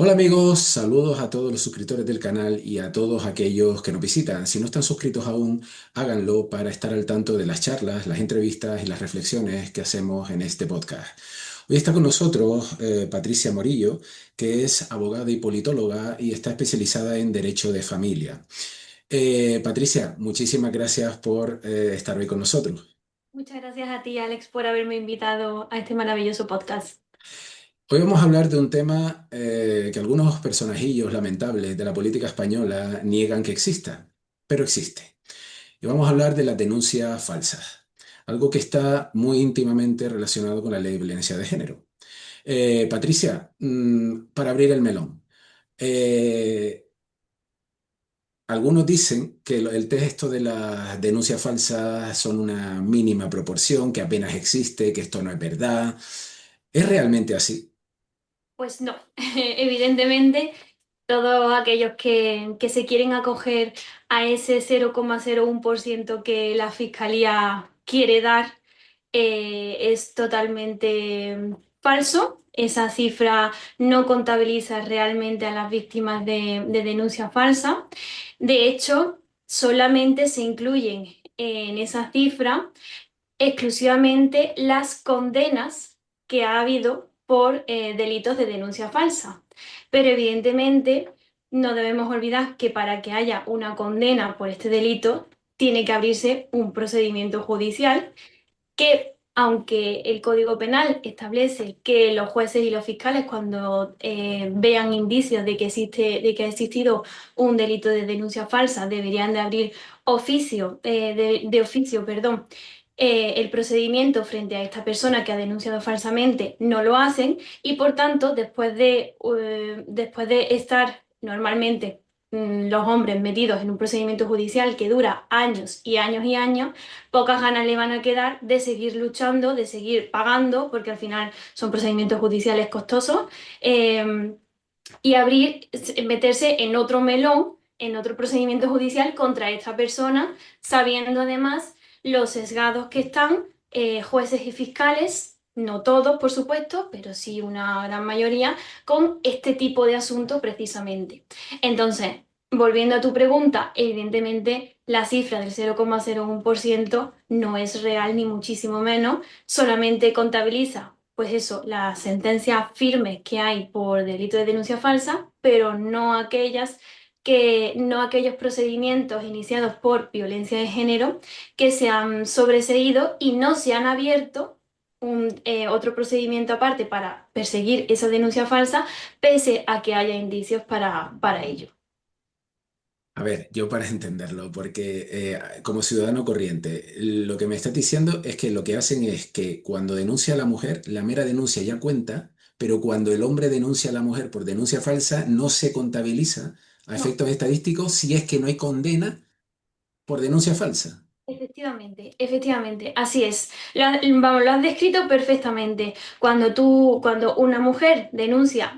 Hola amigos, saludos a todos los suscriptores del canal y a todos aquellos que nos visitan. Si no están suscritos aún, háganlo para estar al tanto de las charlas, las entrevistas y las reflexiones que hacemos en este podcast. Hoy está con nosotros Patricia Morillo, que es abogada y politóloga y está especializada en derecho de familia. Patricia, muchísimas gracias por estar hoy con nosotros. Muchas gracias a ti, Alex, por haberme invitado a este maravilloso podcast. Hoy vamos a hablar de un tema que algunos personajillos lamentables de la política española niegan que exista, pero existe. Y vamos a hablar de las denuncias falsas, algo que está muy íntimamente relacionado con la ley de violencia de género. Patricia, para abrir el melón, eh, algunos dicen que el texto de las denuncias falsas son una mínima proporción, que apenas existe, que esto no es verdad. ¿Es realmente así? Pues no, evidentemente todos aquellos que se quieren acoger a ese 0,01% que la Fiscalía quiere dar es totalmente falso. Esa cifra no contabiliza realmente a las víctimas de denuncia falsa. De hecho, solamente se incluyen en esa cifra exclusivamente las condenas que ha habido por delitos de denuncia falsa. Pero evidentemente no debemos olvidar que para que haya una condena por este delito tiene que abrirse un procedimiento judicial que, aunque el Código Penal establece que los jueces y los fiscales, cuando vean indicios de que ha existido un delito de denuncia falsa, deberían de abrir de oficio, perdón, el procedimiento frente a esta persona que ha denunciado falsamente, no lo hacen y, por tanto, después de estar normalmente los hombres metidos en un procedimiento judicial que dura años y años y años, pocas ganas le van a quedar de seguir luchando, de seguir pagando, porque al final son procedimientos judiciales costosos, eh, y meterse en otro melón, en otro procedimiento judicial contra esta persona, sabiendo además los sesgados que están jueces y fiscales. No todos, por supuesto, pero sí una gran mayoría, con este tipo de asuntos precisamente. Entonces, volviendo a tu pregunta, evidentemente la cifra del 0,01% no es real ni muchísimo menos, solamente contabiliza, pues eso, las sentencias firmes que hay por delito de denuncia falsa, pero no aquellos procedimientos iniciados por violencia de género que se han sobreseído y no se han abierto otro procedimiento aparte para perseguir esa denuncia falsa, pese a que haya indicios para ello. A ver, yo para entenderlo, porque como ciudadano corriente, lo que me estás diciendo es que lo que hacen es que cuando denuncia a la mujer, la mera denuncia ya cuenta, pero cuando el hombre denuncia a la mujer por denuncia falsa, no se contabiliza a No. efectos estadísticos si es que no hay condena por denuncia falsa. Efectivamente, efectivamente, así es. Vamos, lo has descrito perfectamente. Cuando una mujer denuncia,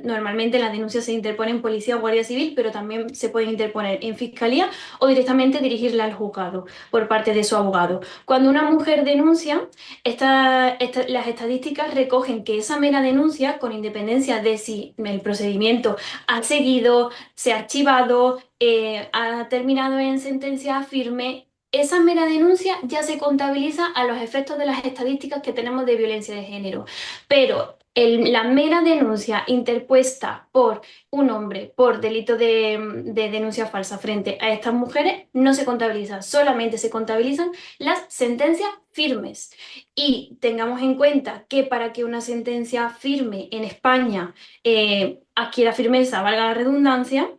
normalmente la denuncia se interpone en policía o guardia civil, pero también se puede interponer en fiscalía o directamente dirigirla al juzgado por parte de su abogado. Cuando una mujer denuncia, las estadísticas recogen que esa mera denuncia, con independencia de si el procedimiento ha seguido, se ha archivado, ha terminado en sentencia firme, esa mera denuncia ya se contabiliza a los efectos de las estadísticas que tenemos de violencia de género. Pero la mera denuncia interpuesta por un hombre por delito de denuncia falsa frente a estas mujeres no se contabiliza, solamente se contabilizan las sentencias firmes. Y tengamos en cuenta que para que una sentencia firme en España adquiera firmeza, valga la redundancia,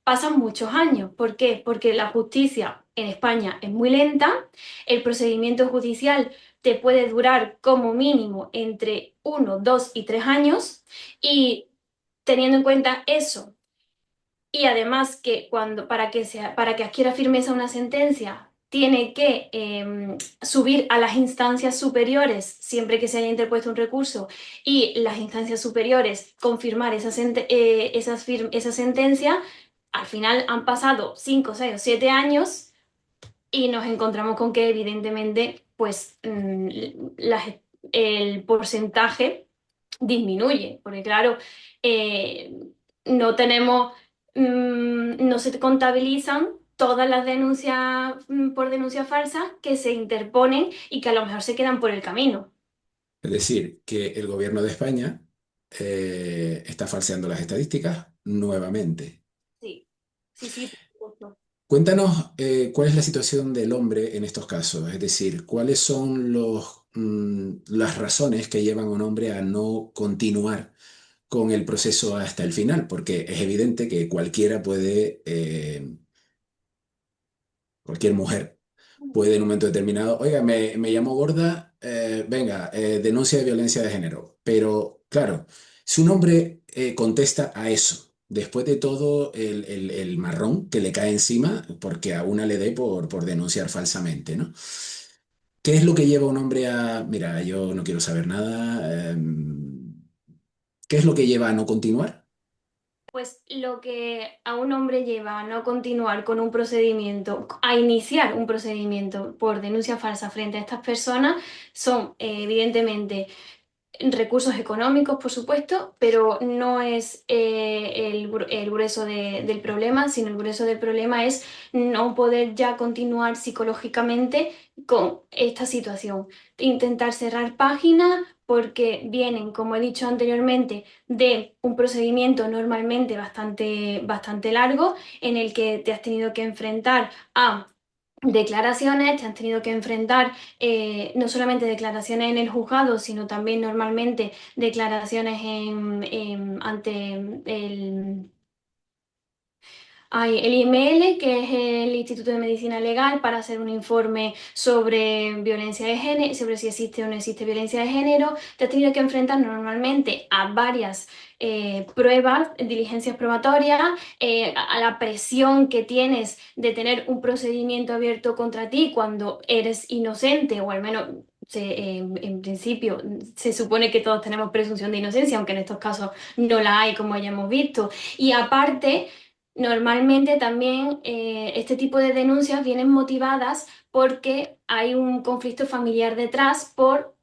pasan muchos años. ¿Por qué? Porque la justicia en España es muy lenta, el procedimiento judicial te puede durar como mínimo entre 1, 2 y 3 años y teniendo en cuenta eso y además que para que adquiera firmeza una sentencia tiene que subir a las instancias superiores siempre que se haya interpuesto un recurso y las instancias superiores confirmar esa sentencia, al final han pasado 5, 6 o 7 años y nos encontramos con que evidentemente pues el porcentaje disminuye, porque claro, eh, no tenemos, no se contabilizan todas las denuncias por denuncias falsas que se interponen y que a lo mejor se quedan por el camino. Es decir, que el gobierno de España está falseando las estadísticas nuevamente. Sí, sí, sí, por supuesto. Cuéntanos cuál es la situación del hombre en estos casos, es decir, cuáles son las razones que llevan a un hombre a no continuar con el proceso hasta el final, porque es evidente que cualquiera puede, cualquier mujer puede en un momento determinado, oiga, me llamo gorda, venga, denuncia de violencia de género. Pero claro, si un hombre contesta a eso, después de todo el marrón que le cae encima, porque a una le dé por denunciar falsamente, ¿no? ¿Qué es lo que lleva a un hombre a, mira, yo no quiero saber nada? ¿Qué es lo que lleva a no continuar? Pues lo que a un hombre lleva a no continuar con un procedimiento, a iniciar un procedimiento por denuncia falsa frente a estas personas, son evidentemente recursos económicos, por supuesto, pero no es el grueso del problema, sino el grueso del problema es no poder ya continuar psicológicamente con esta situación. Intentar cerrar páginas porque vienen, como he dicho anteriormente, de un procedimiento normalmente bastante largo en el que te has tenido que enfrentar a declaraciones, te has tenido que enfrentar no solamente declaraciones en el juzgado, sino también normalmente declaraciones ante el IML, que es el Instituto de Medicina Legal, para hacer un informe sobre violencia de género, sobre si existe o no existe violencia de género. Te has tenido que enfrentar normalmente a varias pruebas, diligencias probatorias, a la presión que tienes de tener un procedimiento abierto contra ti cuando eres inocente, o al menos en principio se supone que todos tenemos presunción de inocencia, aunque en estos casos no la hay, como ya hemos visto. Y aparte, normalmente también este tipo de denuncias vienen motivadas porque hay un conflicto familiar detrás por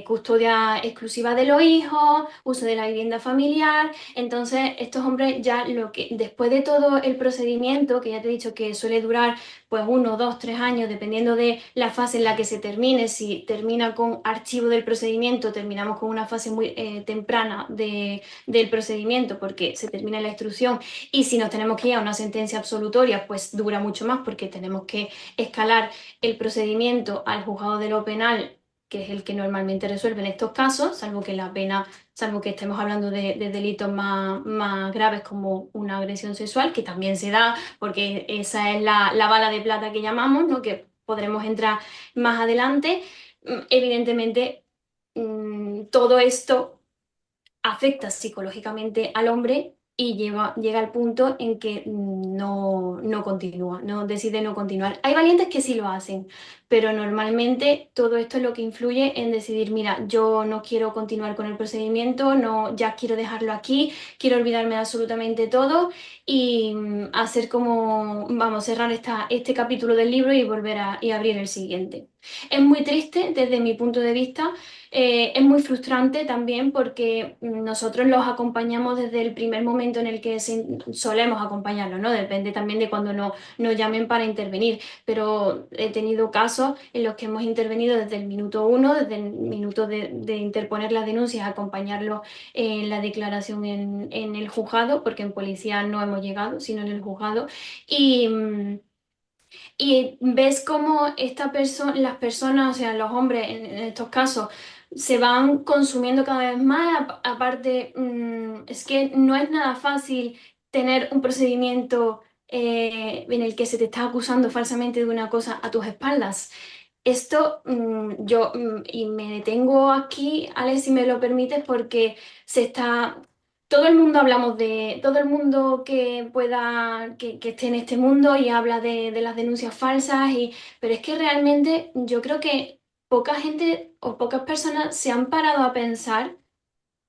custodia exclusiva de los hijos, uso de la vivienda familiar. Entonces, estos hombres ya lo que después de todo el procedimiento, que ya te he dicho que suele durar pues 1, 2, 3 años, dependiendo de la fase en la que se termine, si termina con archivo del procedimiento, terminamos con una fase muy temprana del procedimiento porque se termina la instrucción y si nos tenemos que ir a una sentencia absolutoria, pues dura mucho más porque tenemos que escalar el procedimiento al juzgado de lo penal, que es el que normalmente resuelve en estos casos, salvo que la pena, salvo que estemos hablando de delitos más graves como una agresión sexual, que también se da, porque esa es la bala de plata que llamamos, ¿no? Que podremos entrar más adelante. Evidentemente, todo esto afecta psicológicamente al hombre y llega al punto en que no continúa, no decide no continuar. Hay valientes que sí lo hacen, pero normalmente todo esto es lo que influye en decidir, mira, yo no quiero continuar con el procedimiento, no, ya quiero dejarlo aquí, quiero olvidarme de absolutamente todo y hacer como, vamos, cerrar este capítulo del libro y volver y abrir el siguiente. Es muy triste desde mi punto de vista, es muy frustrante también porque nosotros los acompañamos desde el primer momento en el que solemos acompañarlos, ¿no? Depende también de cuando nos llamen para intervenir, pero he tenido casos en los que hemos intervenido desde el minuto uno, desde el minuto de interponer las denuncias, acompañarlos en la declaración en el juzgado, porque en policía no hemos llegado, sino en el juzgado, y... y ves cómo las personas, o sea, los hombres en estos casos, se van consumiendo cada vez más. Aparte, es que no es nada fácil tener un procedimiento en el que se te está acusando falsamente de una cosa a tus espaldas. Esto y me detengo aquí, Alex, si me lo permites, porque se está, todo el mundo hablamos todo el mundo que pueda, que esté en este mundo y habla de las denuncias falsas, pero es que realmente yo creo que poca gente o pocas personas se han parado a pensar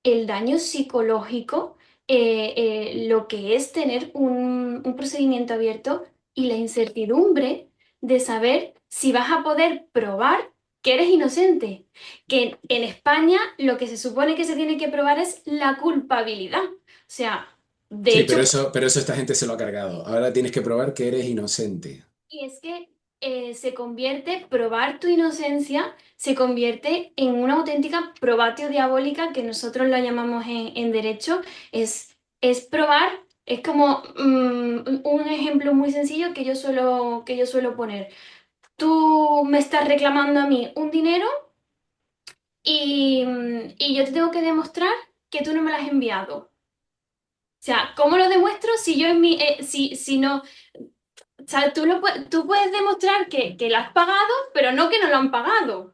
el daño psicológico, lo que es tener un procedimiento abierto y la incertidumbre de saber si vas a poder probar que eres inocente. Que en España lo que se supone que se tiene que probar es la culpabilidad. sea, de Sí, hecho, pero eso esta gente se lo ha cargado. Ahora tienes que probar que eres inocente. y es que se convierte, probar tu inocencia, se convierte en una auténtica probatio diabólica que nosotros lo llamamos en derecho, es probar, es como un ejemplo muy sencillo que yo suelo poner. Tú me estás reclamando a mí un dinero y yo te tengo que demostrar que tú no me lo has enviado. O sea, ¿cómo lo demuestro si yo en mi, si no, o sea, tú puedes demostrar que lo has pagado, pero no que no lo han pagado.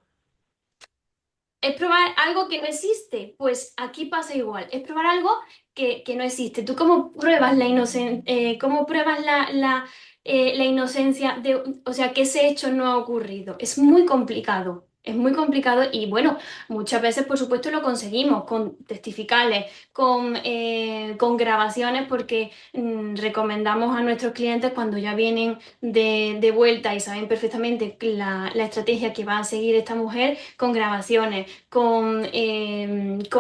Es probar algo que no existe. Pues aquí pasa igual. Es probar algo que no existe. ¿Tú cómo pruebas cómo pruebas la inocencia de, o sea, que ese hecho no ha ocurrido? Es muy complicado. Es muy complicado y bueno, muchas veces por supuesto lo conseguimos con testificales, con grabaciones, porque recomendamos a nuestros clientes cuando ya vienen de vuelta y saben perfectamente la estrategia que va a seguir esta mujer, con grabaciones, con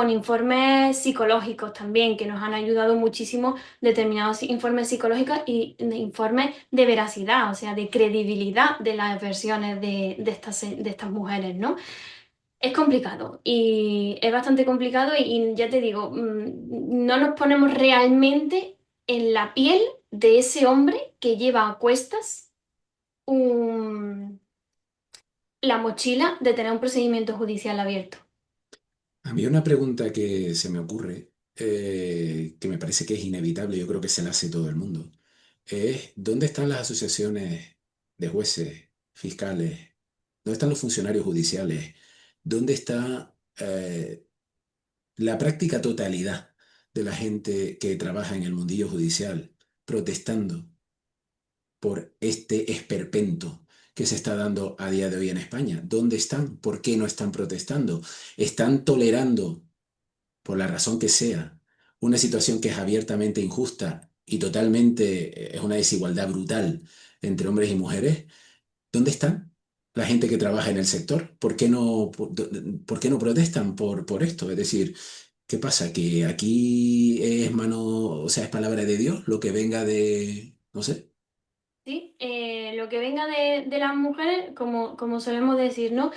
informes psicológicos también, que nos han ayudado muchísimo determinados informes psicológicos y de informes de veracidad, o sea, de credibilidad de las versiones de estas mujeres, ¿no? Es complicado y es bastante complicado y ya te digo, no nos ponemos realmente en la piel de ese hombre que lleva a cuestas un- la mochila de tener un procedimiento judicial abierto. A mí una pregunta que se me ocurre, que me parece que es inevitable, yo creo que se la hace todo el mundo, es ¿dónde están las asociaciones de jueces, fiscales? ¿Dónde están los funcionarios judiciales? ¿Dónde está la práctica totalidad de la gente que trabaja en el mundillo judicial protestando por este esperpento que se está dando a día de hoy en España? ¿Dónde están? ¿Por qué no están protestando? ¿Están tolerando, por la razón que sea, una situación que es abiertamente injusta y totalmente es una desigualdad brutal entre hombres y mujeres? ¿Dónde están la gente que trabaja en el sector? ¿Por qué no protestan por esto? Es decir, ¿qué pasa? ¿Que aquí es mano, o sea, es palabra de Dios lo que venga de, no sé? ¿Sí? Lo que venga de las mujeres, como solemos decir, ¿no?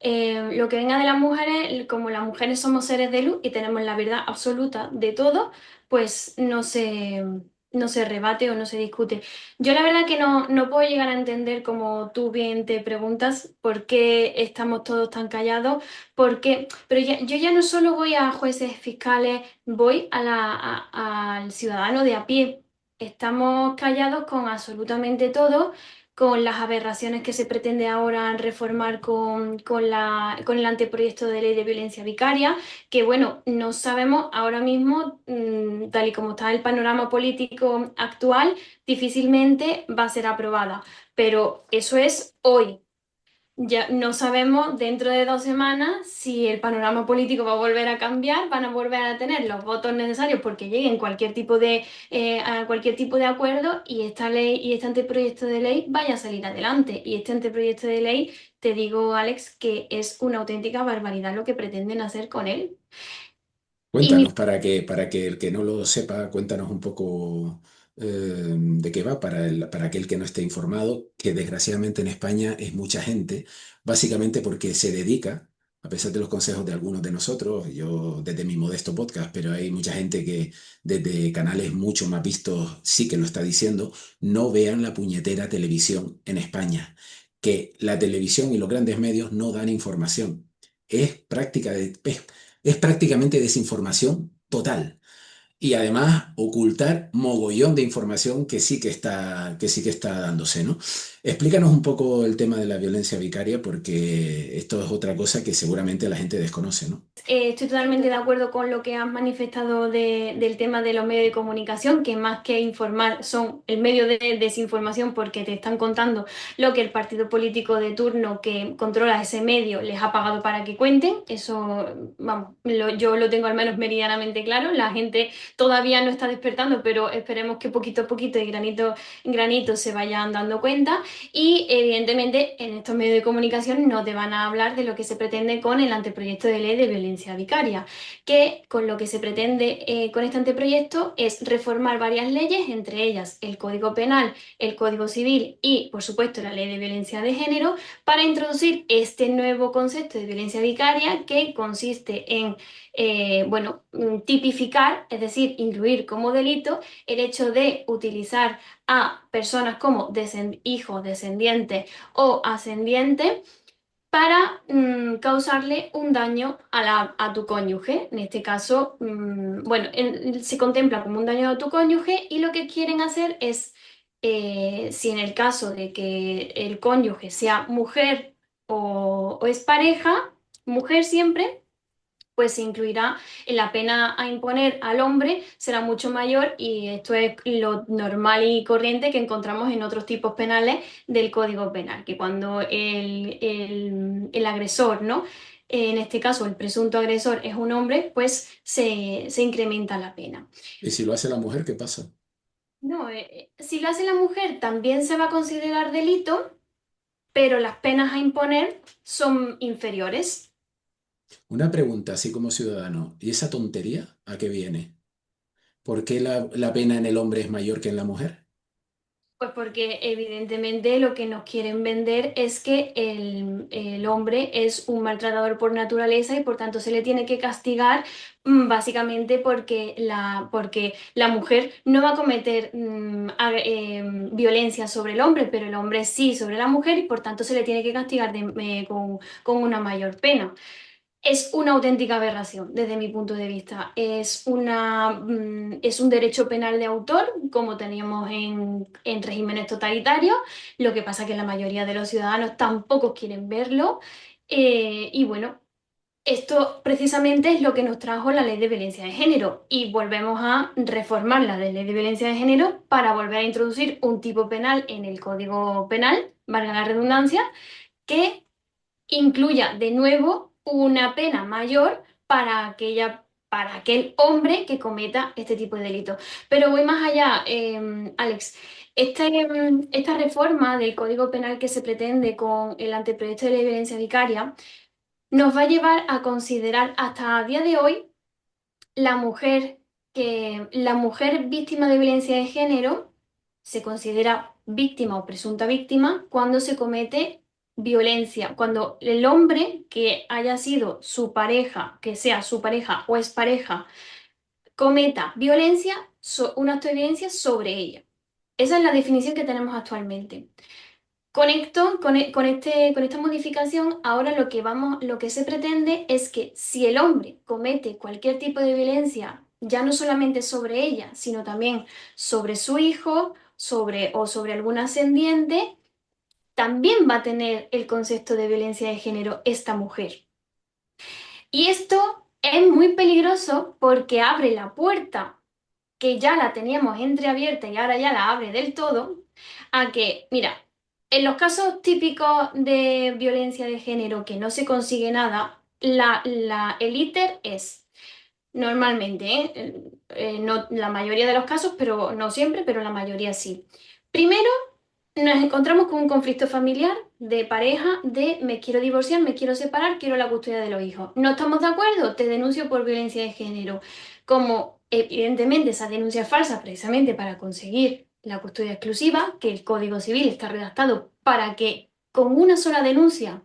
Lo que venga de las mujeres, como las mujeres somos seres de luz y tenemos la verdad absoluta de todo, pues no se rebate o no se discute. Yo la verdad que no puedo llegar a entender, como tú bien te preguntas, por qué estamos todos tan callados, pero yo ya no solo voy a jueces fiscales, voy al ciudadano de a pie. Estamos callados con absolutamente todo, con las aberraciones que se pretende ahora reformar con el anteproyecto de ley de violencia vicaria, que bueno, no sabemos ahora mismo, tal y como está el panorama político actual, difícilmente va a ser aprobada. Pero eso es hoy. Ya no sabemos dentro de 2 semanas si el panorama político va a volver a cambiar, van a volver a tener los votos necesarios porque lleguen a cualquier tipo de acuerdo y esta ley y este anteproyecto de ley vaya a salir adelante. Y este anteproyecto de ley, te digo, Alex, que es una auténtica barbaridad lo que pretenden hacer con él. Y mi Cuéntanos, para que el que no lo sepa, cuéntanos un poco de qué va para aquel que no esté informado, que desgraciadamente en España es mucha gente, básicamente porque se dedica, a pesar de los consejos de algunos de nosotros, yo desde mi modesto podcast, pero hay mucha gente que desde canales mucho más vistos sí que lo está diciendo, no vean la puñetera televisión en España, que la televisión y los grandes medios no dan información. Es práctica de, es prácticamente desinformación total. Y además ocultar mogollón de información que sí que está dándose, ¿no? Explícanos un poco el tema de la violencia vicaria, porque esto es otra cosa que seguramente la gente desconoce, ¿no? Estoy totalmente de acuerdo con lo que has manifestado del tema de los medios de comunicación, que más que informar son el medio de desinformación porque te están contando lo que el partido político de turno que controla ese medio les ha pagado para que cuenten. Eso, vamos, yo lo tengo al menos meridianamente claro. La gente todavía no está despertando, pero esperemos que poquito a poquito y granito en granito se vayan dando cuenta. Y evidentemente en estos medios de comunicación no te van a hablar de lo que se pretende con el anteproyecto de ley de violencia vicaria, que con lo que se pretende con este anteproyecto es reformar varias leyes, entre ellas el Código Penal, el Código Civil y, por supuesto, la Ley de Violencia de Género, para introducir este nuevo concepto de violencia vicaria que consiste en, bueno, tipificar, es decir, incluir como delito el hecho de utilizar a personas como hijos, descendientes o ascendientes para causarle un daño a tu cónyuge. En este caso, bueno, se contempla como un daño a tu cónyuge y lo que quieren hacer es, si en el caso de que el cónyuge sea mujer o es pareja, mujer siempre, pues se incluirá en la pena a imponer al hombre, será mucho mayor y esto es lo normal y corriente que encontramos en otros tipos penales del Código Penal, que cuando el agresor, ¿no? En este caso el presunto agresor es un hombre, pues se incrementa la pena. Y si lo hace la mujer, ¿qué pasa? No, si lo hace la mujer también se va a considerar delito, pero las penas a imponer son inferiores. Una pregunta, así como ciudadano, ¿y esa tontería a qué viene? ¿Por qué la pena en el hombre es mayor que en la mujer? Pues porque evidentemente lo que nos quieren vender es que el hombre es un maltratador por naturaleza y por tanto se le tiene que castigar básicamente porque la mujer no va a cometer violencia sobre el hombre, pero el hombre sí sobre la mujer y por tanto se le tiene que castigar con una mayor pena. Es una auténtica aberración desde mi punto de vista. Es un derecho penal de autor, como teníamos en regímenes totalitarios. Lo que pasa es que la mayoría de los ciudadanos tampoco quieren verlo. Y bueno, esto precisamente es lo que nos trajo la ley de violencia de género. Y volvemos a reformar la ley de violencia de género para volver a introducir un tipo penal en el Código Penal, valga la redundancia, que incluya de nuevo una pena mayor para aquel hombre que cometa este tipo de delitos. Pero voy más allá, Alex. Esta reforma del Código Penal que se pretende con el anteproyecto de ley de violencia vicaria nos va a llevar a considerar hasta a día de hoy la mujer la mujer víctima de violencia de género se considera víctima o presunta víctima cuando se comete violencia, cuando el hombre que haya sido su pareja, que sea su pareja o es pareja, cometa violencia, un acto de violencia sobre ella. Esa es la definición que tenemos actualmente. Con esta modificación, ahora lo que se pretende es que si el hombre comete cualquier tipo de violencia, ya no solamente sobre ella, sino también sobre su hijo, o sobre algún ascendiente, también va a tener el concepto de violencia de género esta mujer. Y esto es muy peligroso porque abre la puerta que ya la teníamos entreabierta y ahora ya la abre del todo, a que, mira, en los casos típicos de violencia de género que no se consigue nada, el íter es normalmente, no la mayoría de los casos, pero no siempre, pero la mayoría sí. Primero, nos encontramos con un conflicto familiar de pareja, de me quiero divorciar, me quiero separar, quiero la custodia de los hijos. ¿No estamos de acuerdo? Te denuncio por violencia de género. Como evidentemente esa denuncia es falsa precisamente para conseguir la custodia exclusiva, que el Código Civil está redactado para que con una sola denuncia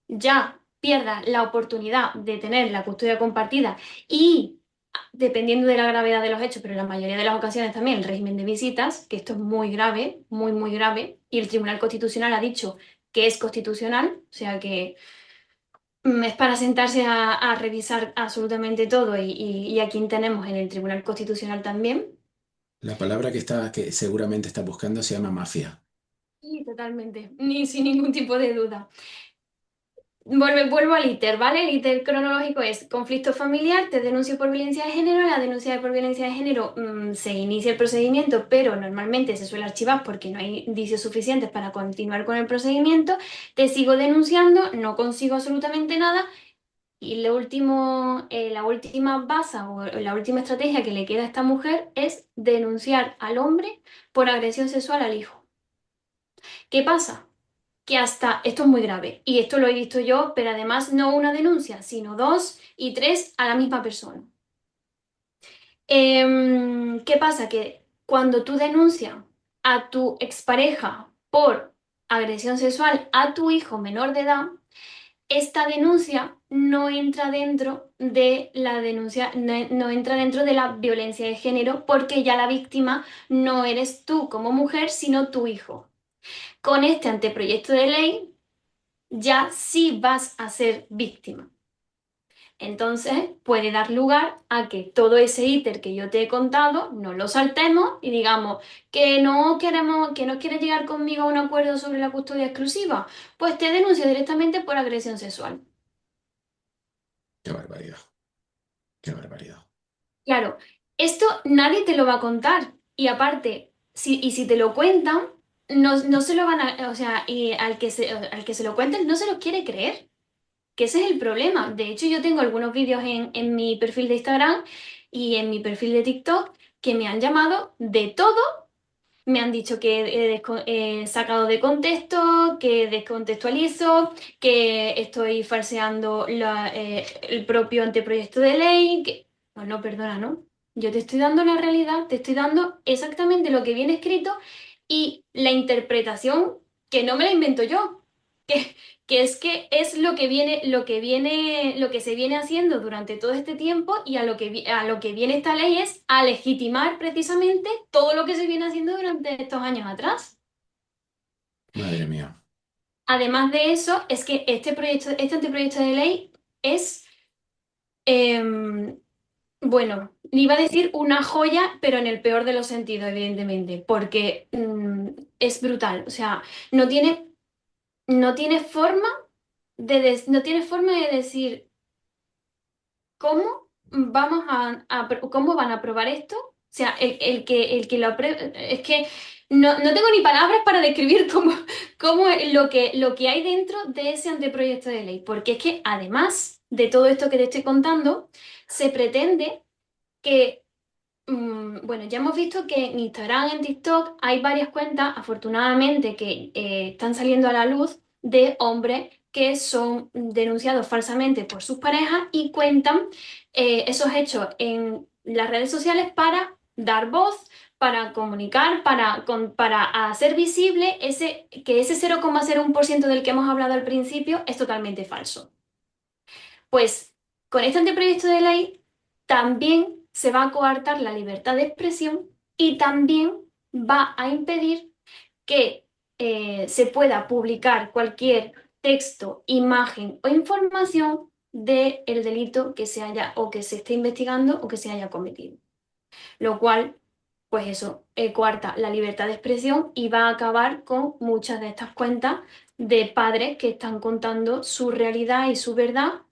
ya pierdas la oportunidad de tener la custodia compartida y dependiendo de la gravedad de los hechos, pero en la mayoría de las ocasiones también el régimen de visitas, que esto es muy grave, muy, muy grave, y el Tribunal Constitucional ha dicho que es constitucional, o sea que es para sentarse a revisar absolutamente todo y a quien tenemos en el Tribunal Constitucional también. La palabra que seguramente está buscando se llama mafia. Sí, totalmente, ni sin ningún tipo de duda. Vuelvo al íter, ¿vale? El íter cronológico es conflicto familiar, te denuncio por violencia de género, la denuncia por violencia de género se inicia el procedimiento, pero normalmente se suele archivar porque no hay indicios suficientes para continuar con el procedimiento, te sigo denunciando, no consigo absolutamente nada Y la última base o la última estrategia que le queda a esta mujer es denunciar al hombre por agresión sexual al hijo. ¿Qué pasa? Que hasta esto es muy grave y esto lo he visto yo, pero además no una denuncia, sino dos y tres a la misma persona. ¿Qué pasa? Que cuando tú denuncias a tu expareja por agresión sexual a tu hijo menor de edad, esta denuncia no entra dentro de la denuncia, no entra dentro de la violencia de género porque ya la víctima no eres tú como mujer, sino tu hijo. Con este anteproyecto de ley ya sí vas a ser víctima. Entonces puede dar lugar a que todo ese íter que yo te he contado no lo saltemos y digamos que no queremos, que no quieres llegar conmigo a un acuerdo sobre la custodia exclusiva, pues te denuncio directamente por agresión sexual. Qué barbaridad, qué barbaridad. Claro, esto nadie te lo va a contar y aparte, si te lo cuentan, no se lo van a, o sea, y al que se lo cuenten no se lo quiere creer. Que ese es el problema. De hecho, yo tengo algunos vídeos en mi perfil de Instagram y en mi perfil de TikTok que me han llamado de todo. Me han dicho que he sacado de contexto, que descontextualizo, que estoy falseando el propio anteproyecto de ley. No, no, perdona, ¿no? Yo te estoy dando la realidad, te estoy dando exactamente lo que viene escrito y la interpretación que no me la invento yo, que, que es lo que se viene haciendo durante todo este tiempo y a lo que viene esta ley es a legitimar precisamente todo lo que se viene haciendo durante estos años atrás. Madre mía. Además de eso, es que este anteproyecto de ley es, em, bueno, iba a decir una joya, pero en el peor de los sentidos, evidentemente, porque es brutal. O sea, no tiene, no tiene forma no tiene forma de decir cómo cómo van a aprobar esto. O sea, el que lo apruebe, es que no tengo ni palabras para describir cómo es lo que hay dentro de ese anteproyecto de ley, porque es que además de todo esto que te estoy contando, se pretende que bueno, ya hemos visto que en Instagram, en TikTok, hay varias cuentas, afortunadamente, que están saliendo a la luz de hombres que son denunciados falsamente por sus parejas y cuentan esos hechos en las redes sociales para dar voz, para comunicar, para hacer visible que ese 0,01% del que hemos hablado al principio es totalmente falso. Pues con este anteproyecto de ley también se va a coartar la libertad de expresión y también va a impedir que se pueda publicar cualquier texto, imagen o información del delito que se haya o que se esté investigando o que se haya cometido. Lo cual, pues eso, coarta la libertad de expresión y va a acabar con muchas de estas cuentas de padres que están contando su realidad y su verdad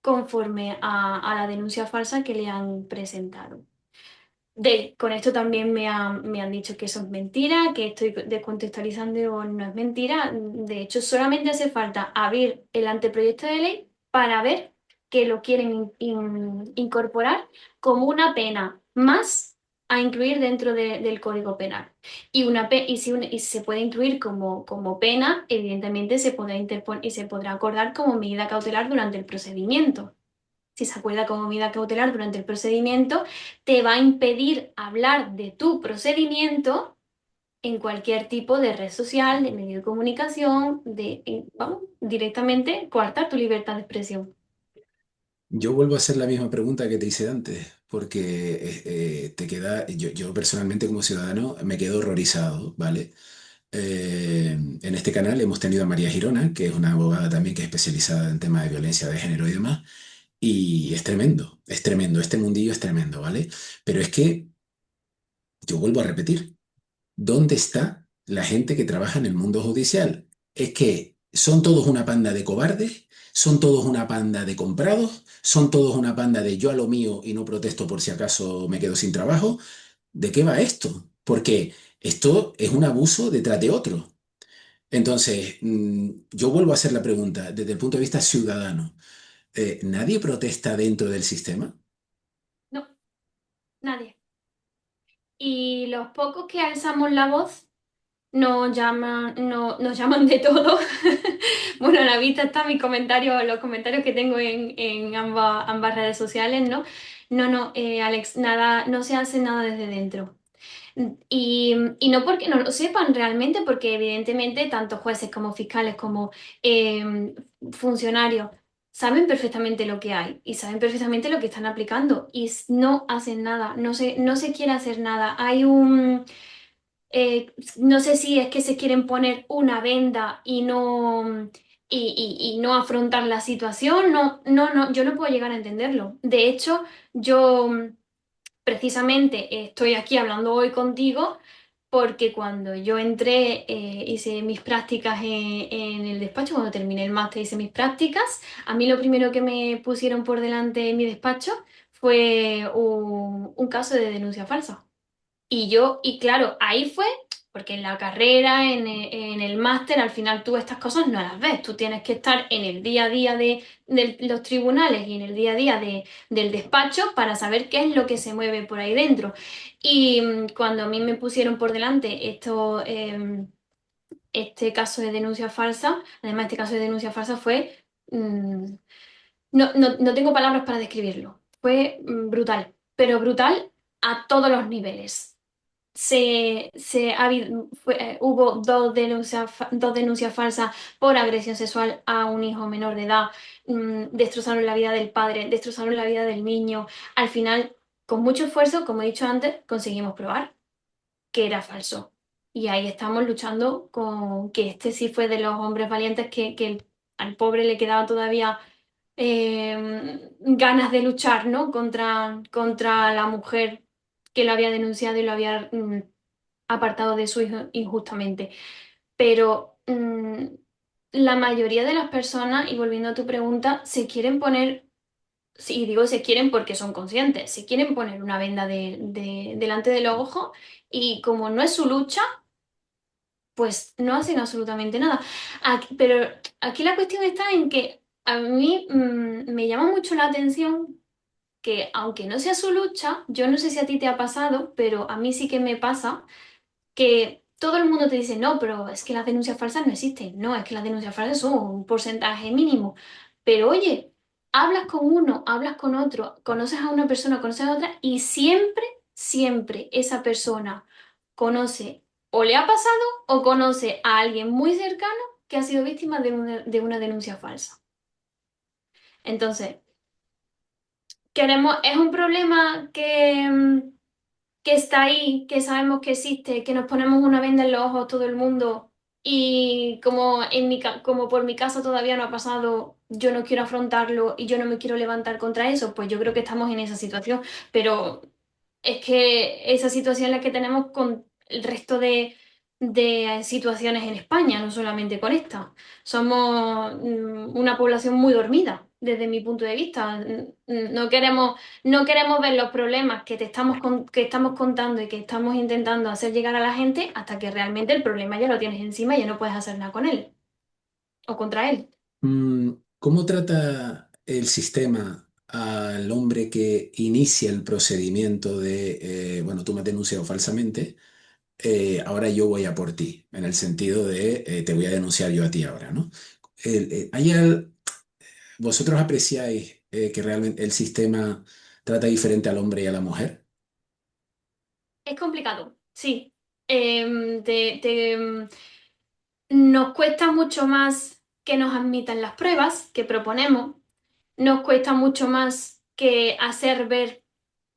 conforme a la denuncia falsa que le han presentado. Con esto también me han dicho que eso es mentira, que estoy descontextualizando o no es mentira. De hecho, solamente hace falta abrir el anteproyecto de ley para ver que lo quieren incorporar como una pena más a incluir dentro del Código Penal. Y si se puede incluir como pena, evidentemente se podrá interponer y se podrá acordar como medida cautelar durante el procedimiento. Si se acuerda como medida cautelar durante el procedimiento, te va a impedir hablar de tu procedimiento en cualquier tipo de red social, de medio de comunicación, vamos, directamente coartar tu libertad de expresión. Yo vuelvo a hacer la misma pregunta que te hice antes, porque te queda, yo personalmente como ciudadano me quedo horrorizado, ¿vale? En este canal hemos tenido a María Girona, que es una abogada también que es especializada en temas de violencia de género y demás, y es tremendo, este mundillo es tremendo, ¿vale? Pero es que yo vuelvo a repetir, ¿dónde está la gente que trabaja en el mundo judicial? Es que son todos una panda de cobardes, son todos una panda de comprados, son todos una panda de yo a lo mío y no protesto por si acaso me quedo sin trabajo. ¿De qué va esto? Porque esto es un abuso detrás de otro. Entonces, yo vuelvo a hacer la pregunta desde el punto de vista ciudadano. ¿Nadie protesta dentro del sistema? No, nadie. Y los pocos que alzamos la voz nos llaman, no, nos llaman de todo. Bueno, a la vista están mis comentarios, los comentarios que tengo en ambas redes sociales, ¿no? No, no, Alex, nada, no se hace nada desde dentro. Y no porque no lo sepan realmente, porque evidentemente tanto jueces como fiscales como funcionarios saben perfectamente lo que hay y saben perfectamente lo que están aplicando y no hacen nada, no se quiere hacer nada. Hay un, no sé si es que se quieren poner una venda y no, y no afrontar la situación, no, no, no, yo no puedo llegar a entenderlo. De hecho, yo precisamente estoy aquí hablando hoy contigo porque cuando yo entré, hice mis prácticas en el despacho, cuando terminé el máster hice mis prácticas, a mí lo primero que me pusieron por delante en mi despacho fue un caso de denuncia falsa. Y claro, ahí fue, porque en la carrera, en el máster, al final tú estas cosas no las ves. Tú tienes que estar en el día a día de los tribunales y en el día a día del despacho para saber qué es lo que se mueve por ahí dentro. Y cuando a mí me pusieron por delante este caso de denuncia falsa, además este caso de denuncia falsa fue, mm, no tengo palabras para describirlo. Fue brutal, pero brutal a todos los niveles hubo dos denuncias falsas por agresión sexual a un hijo menor de edad, destrozaron la vida del padre, destrozaron la vida del niño. Al final, con mucho esfuerzo, como he dicho antes, conseguimos probar que era falso. Y ahí estamos luchando con que este sí fue de los hombres valientes al pobre le quedaba todavía ganas de luchar, ¿no? Contra la mujer que lo había denunciado y lo había apartado de su hijo injustamente. Pero la mayoría de las personas, y volviendo a tu pregunta, se quieren poner, sí, digo se quieren porque son conscientes, se quieren poner una venda delante de los ojos y como no es su lucha, pues no hacen absolutamente nada. Pero aquí la cuestión está en que a mí me llama mucho la atención que aunque no sea su lucha, yo no sé si a ti te ha pasado, pero a mí sí que me pasa que todo el mundo te dice, no, pero es que las denuncias falsas no existen. No, es que las denuncias falsas son un porcentaje mínimo. Pero oye, hablas con uno, hablas con otro, conoces a una persona, conoces a otra y siempre, siempre esa persona conoce o le ha pasado o conoce a alguien muy cercano que ha sido víctima de una denuncia falsa. Entonces, es un problema que está ahí, que sabemos que existe, que nos ponemos una venda en los ojos todo el mundo y como por mi caso todavía no ha pasado, yo no quiero afrontarlo y yo no me quiero levantar contra eso, pues yo creo que estamos en esa situación, pero es que esa situación es la que tenemos con el resto de situaciones en España, no solamente con esta. Somos una población muy dormida, desde mi punto de vista. No queremos ver los problemas que estamos contando y que estamos intentando hacer llegar a la gente hasta que realmente el problema ya lo tienes encima y ya no puedes hacer nada con él o contra él. ¿Cómo trata el sistema al hombre que inicia el procedimiento de, bueno, tú me has denunciado falsamente, ahora yo voy a por ti, en el sentido de, te voy a denunciar yo a ti ahora, ¿no? ¿Hay vosotros apreciáis que realmente el sistema trata diferente al hombre y a la mujer? Es complicado, sí. Nos cuesta mucho más que nos admitan las pruebas que proponemos, nos cuesta mucho más que hacer ver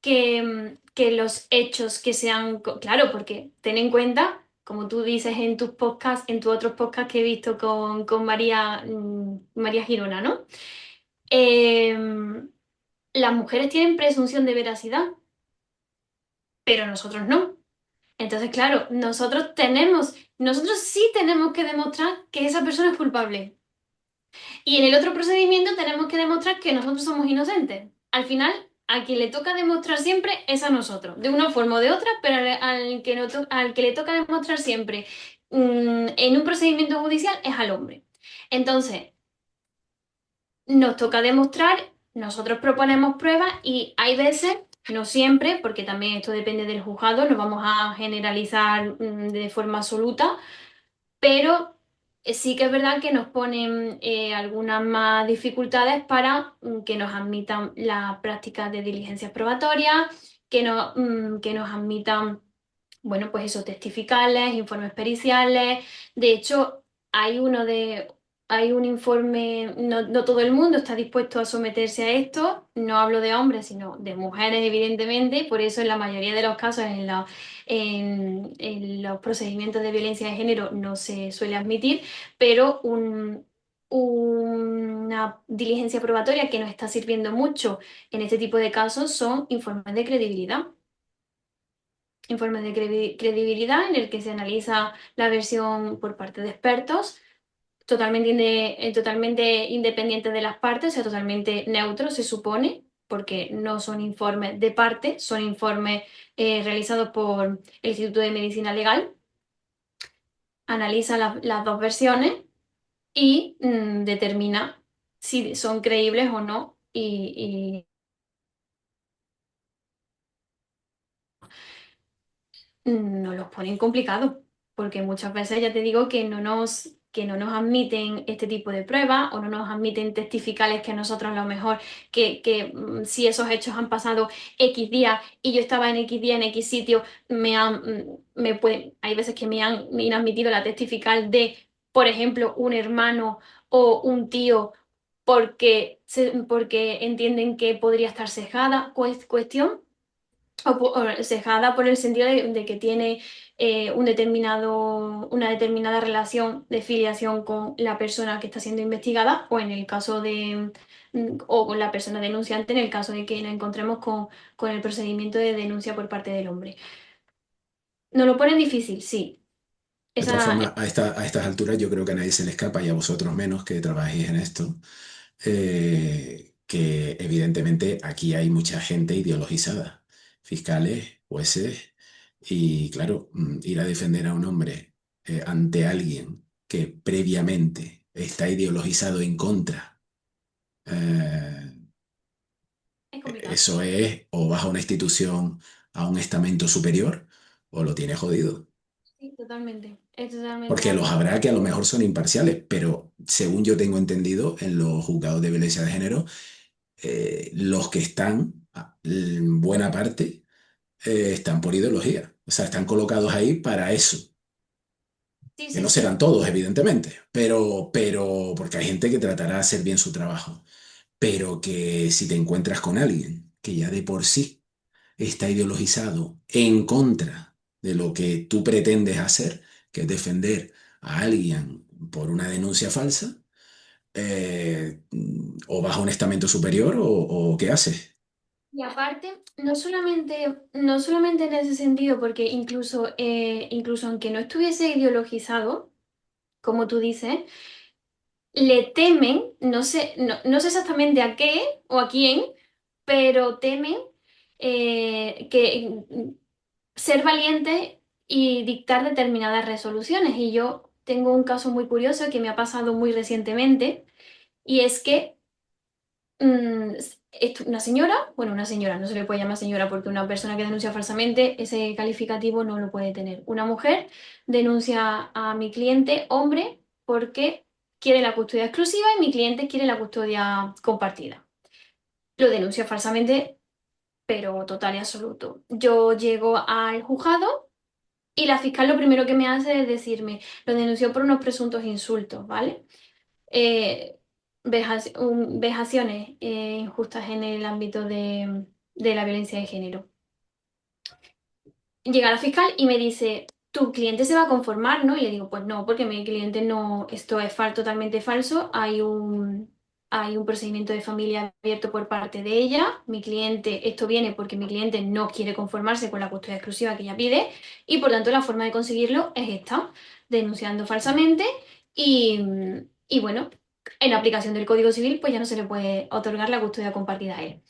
que los hechos que sean, claro, porque ten en cuenta, como tú dices en tus podcasts, en tus otros podcasts que he visto con María, María Girona, ¿no? Las mujeres tienen presunción de veracidad, pero nosotros no. Entonces, claro, nosotros sí tenemos que demostrar que esa persona es culpable. Y en el otro procedimiento tenemos que demostrar que nosotros somos inocentes. Al final, a quien le toca demostrar siempre es a nosotros, de una forma o de otra, pero al que le toca demostrar siempre en un procedimiento judicial es al hombre. Entonces, nos toca demostrar, nosotros proponemos pruebas y hay veces, no siempre, porque también esto depende del juzgado, no vamos a generalizar de forma absoluta, pero sí que es verdad que nos ponen algunas más dificultades para que nos admitan las prácticas de diligencias probatorias, que nos admitan, bueno, pues eso, testificales, informes periciales. De hecho, hay uno de, hay un informe, no todo el mundo está dispuesto a someterse a esto, no hablo de hombres, sino de mujeres, evidentemente, y por eso en la mayoría de los casos en los procedimientos de violencia de género no se suele admitir, pero una diligencia probatoria que nos está sirviendo mucho en este tipo de casos son informes de credibilidad. Informes de credibilidad en el que se analiza la versión por parte de expertos, totalmente independientes de las partes, o sea, totalmente neutros, se supone, porque no son informes de parte, son informes realizados por el Instituto de Medicina Legal, analiza las dos versiones y determina si son creíbles o no. Nos los ponen complicados, porque muchas veces ya te digo que no nos admiten este tipo de pruebas o no nos admiten testificales que nosotros a lo mejor, si esos hechos han pasado X días y yo estaba en X día en X sitio, hay veces que me han inadmitido la testifical de, por ejemplo, un hermano o un tío porque entienden que podría estar sesgada, cuestión o sesgada por el sentido de que tiene una determinada relación de filiación con la persona que está siendo investigada o en el caso o con la persona denunciante en el caso de que nos encontremos con el procedimiento de denuncia por parte del hombre. ¿Nos lo pone difícil? Sí. De todas Esa, formas, a estas alturas yo creo que a nadie se le escapa, y a vosotros menos que trabajéis en esto, que evidentemente aquí hay mucha gente ideologizada, fiscales, jueces, y claro, ir a defender a un hombre ante alguien que previamente está ideologizado en contra, eh, es complicado. eso es o vas a una institución, a un estamento superior, o lo tienes jodido. Sí, totalmente. Es totalmente Porque los así. habrá que a lo mejor son imparciales, pero según yo tengo entendido, en los juzgados de violencia de género, los que están, en buena parte, están por ideología. O sea, están colocados ahí para eso. Sí, Que sí, no sí. serán todos, evidentemente, pero porque hay gente que tratará de hacer bien su trabajo. Pero que si te encuentras con alguien que ya de por sí está ideologizado en contra de lo que tú pretendes hacer, que es defender a alguien por una denuncia falsa, o vas a un estamento superior o ¿qué haces? Y aparte, no solamente en ese sentido, porque incluso aunque no estuviese ideologizado, como tú dices, le temen, no sé exactamente a qué o a quién, pero temen que ser valientes y dictar determinadas resoluciones. Y yo tengo un caso muy curioso que me ha pasado muy recientemente, y es que una señora, bueno, una señora, no se le puede llamar señora porque una persona que denuncia falsamente, ese calificativo no lo puede tener. Una mujer denuncia a mi cliente, hombre, porque quiere la custodia exclusiva y mi cliente quiere la custodia compartida. Lo denuncia falsamente, pero total y absoluto. Yo llego al juzgado y la fiscal lo primero que me hace es decirme, lo denunció por unos presuntos insultos, ¿vale? Vejaciones injustas en el ámbito de la violencia de género. Llega la fiscal y me dice, tu cliente se va a conformar, ¿no? Y le digo, pues no, porque mi cliente no, esto es totalmente falso, hay un procedimiento de familia abierto por parte de ella, mi cliente, esto viene porque mi cliente no quiere conformarse con la custodia exclusiva que ella pide y por tanto la forma de conseguirlo es esta, denunciando falsamente y, y bueno, en aplicación del Código Civil pues ya no se le puede otorgar la custodia compartida a él.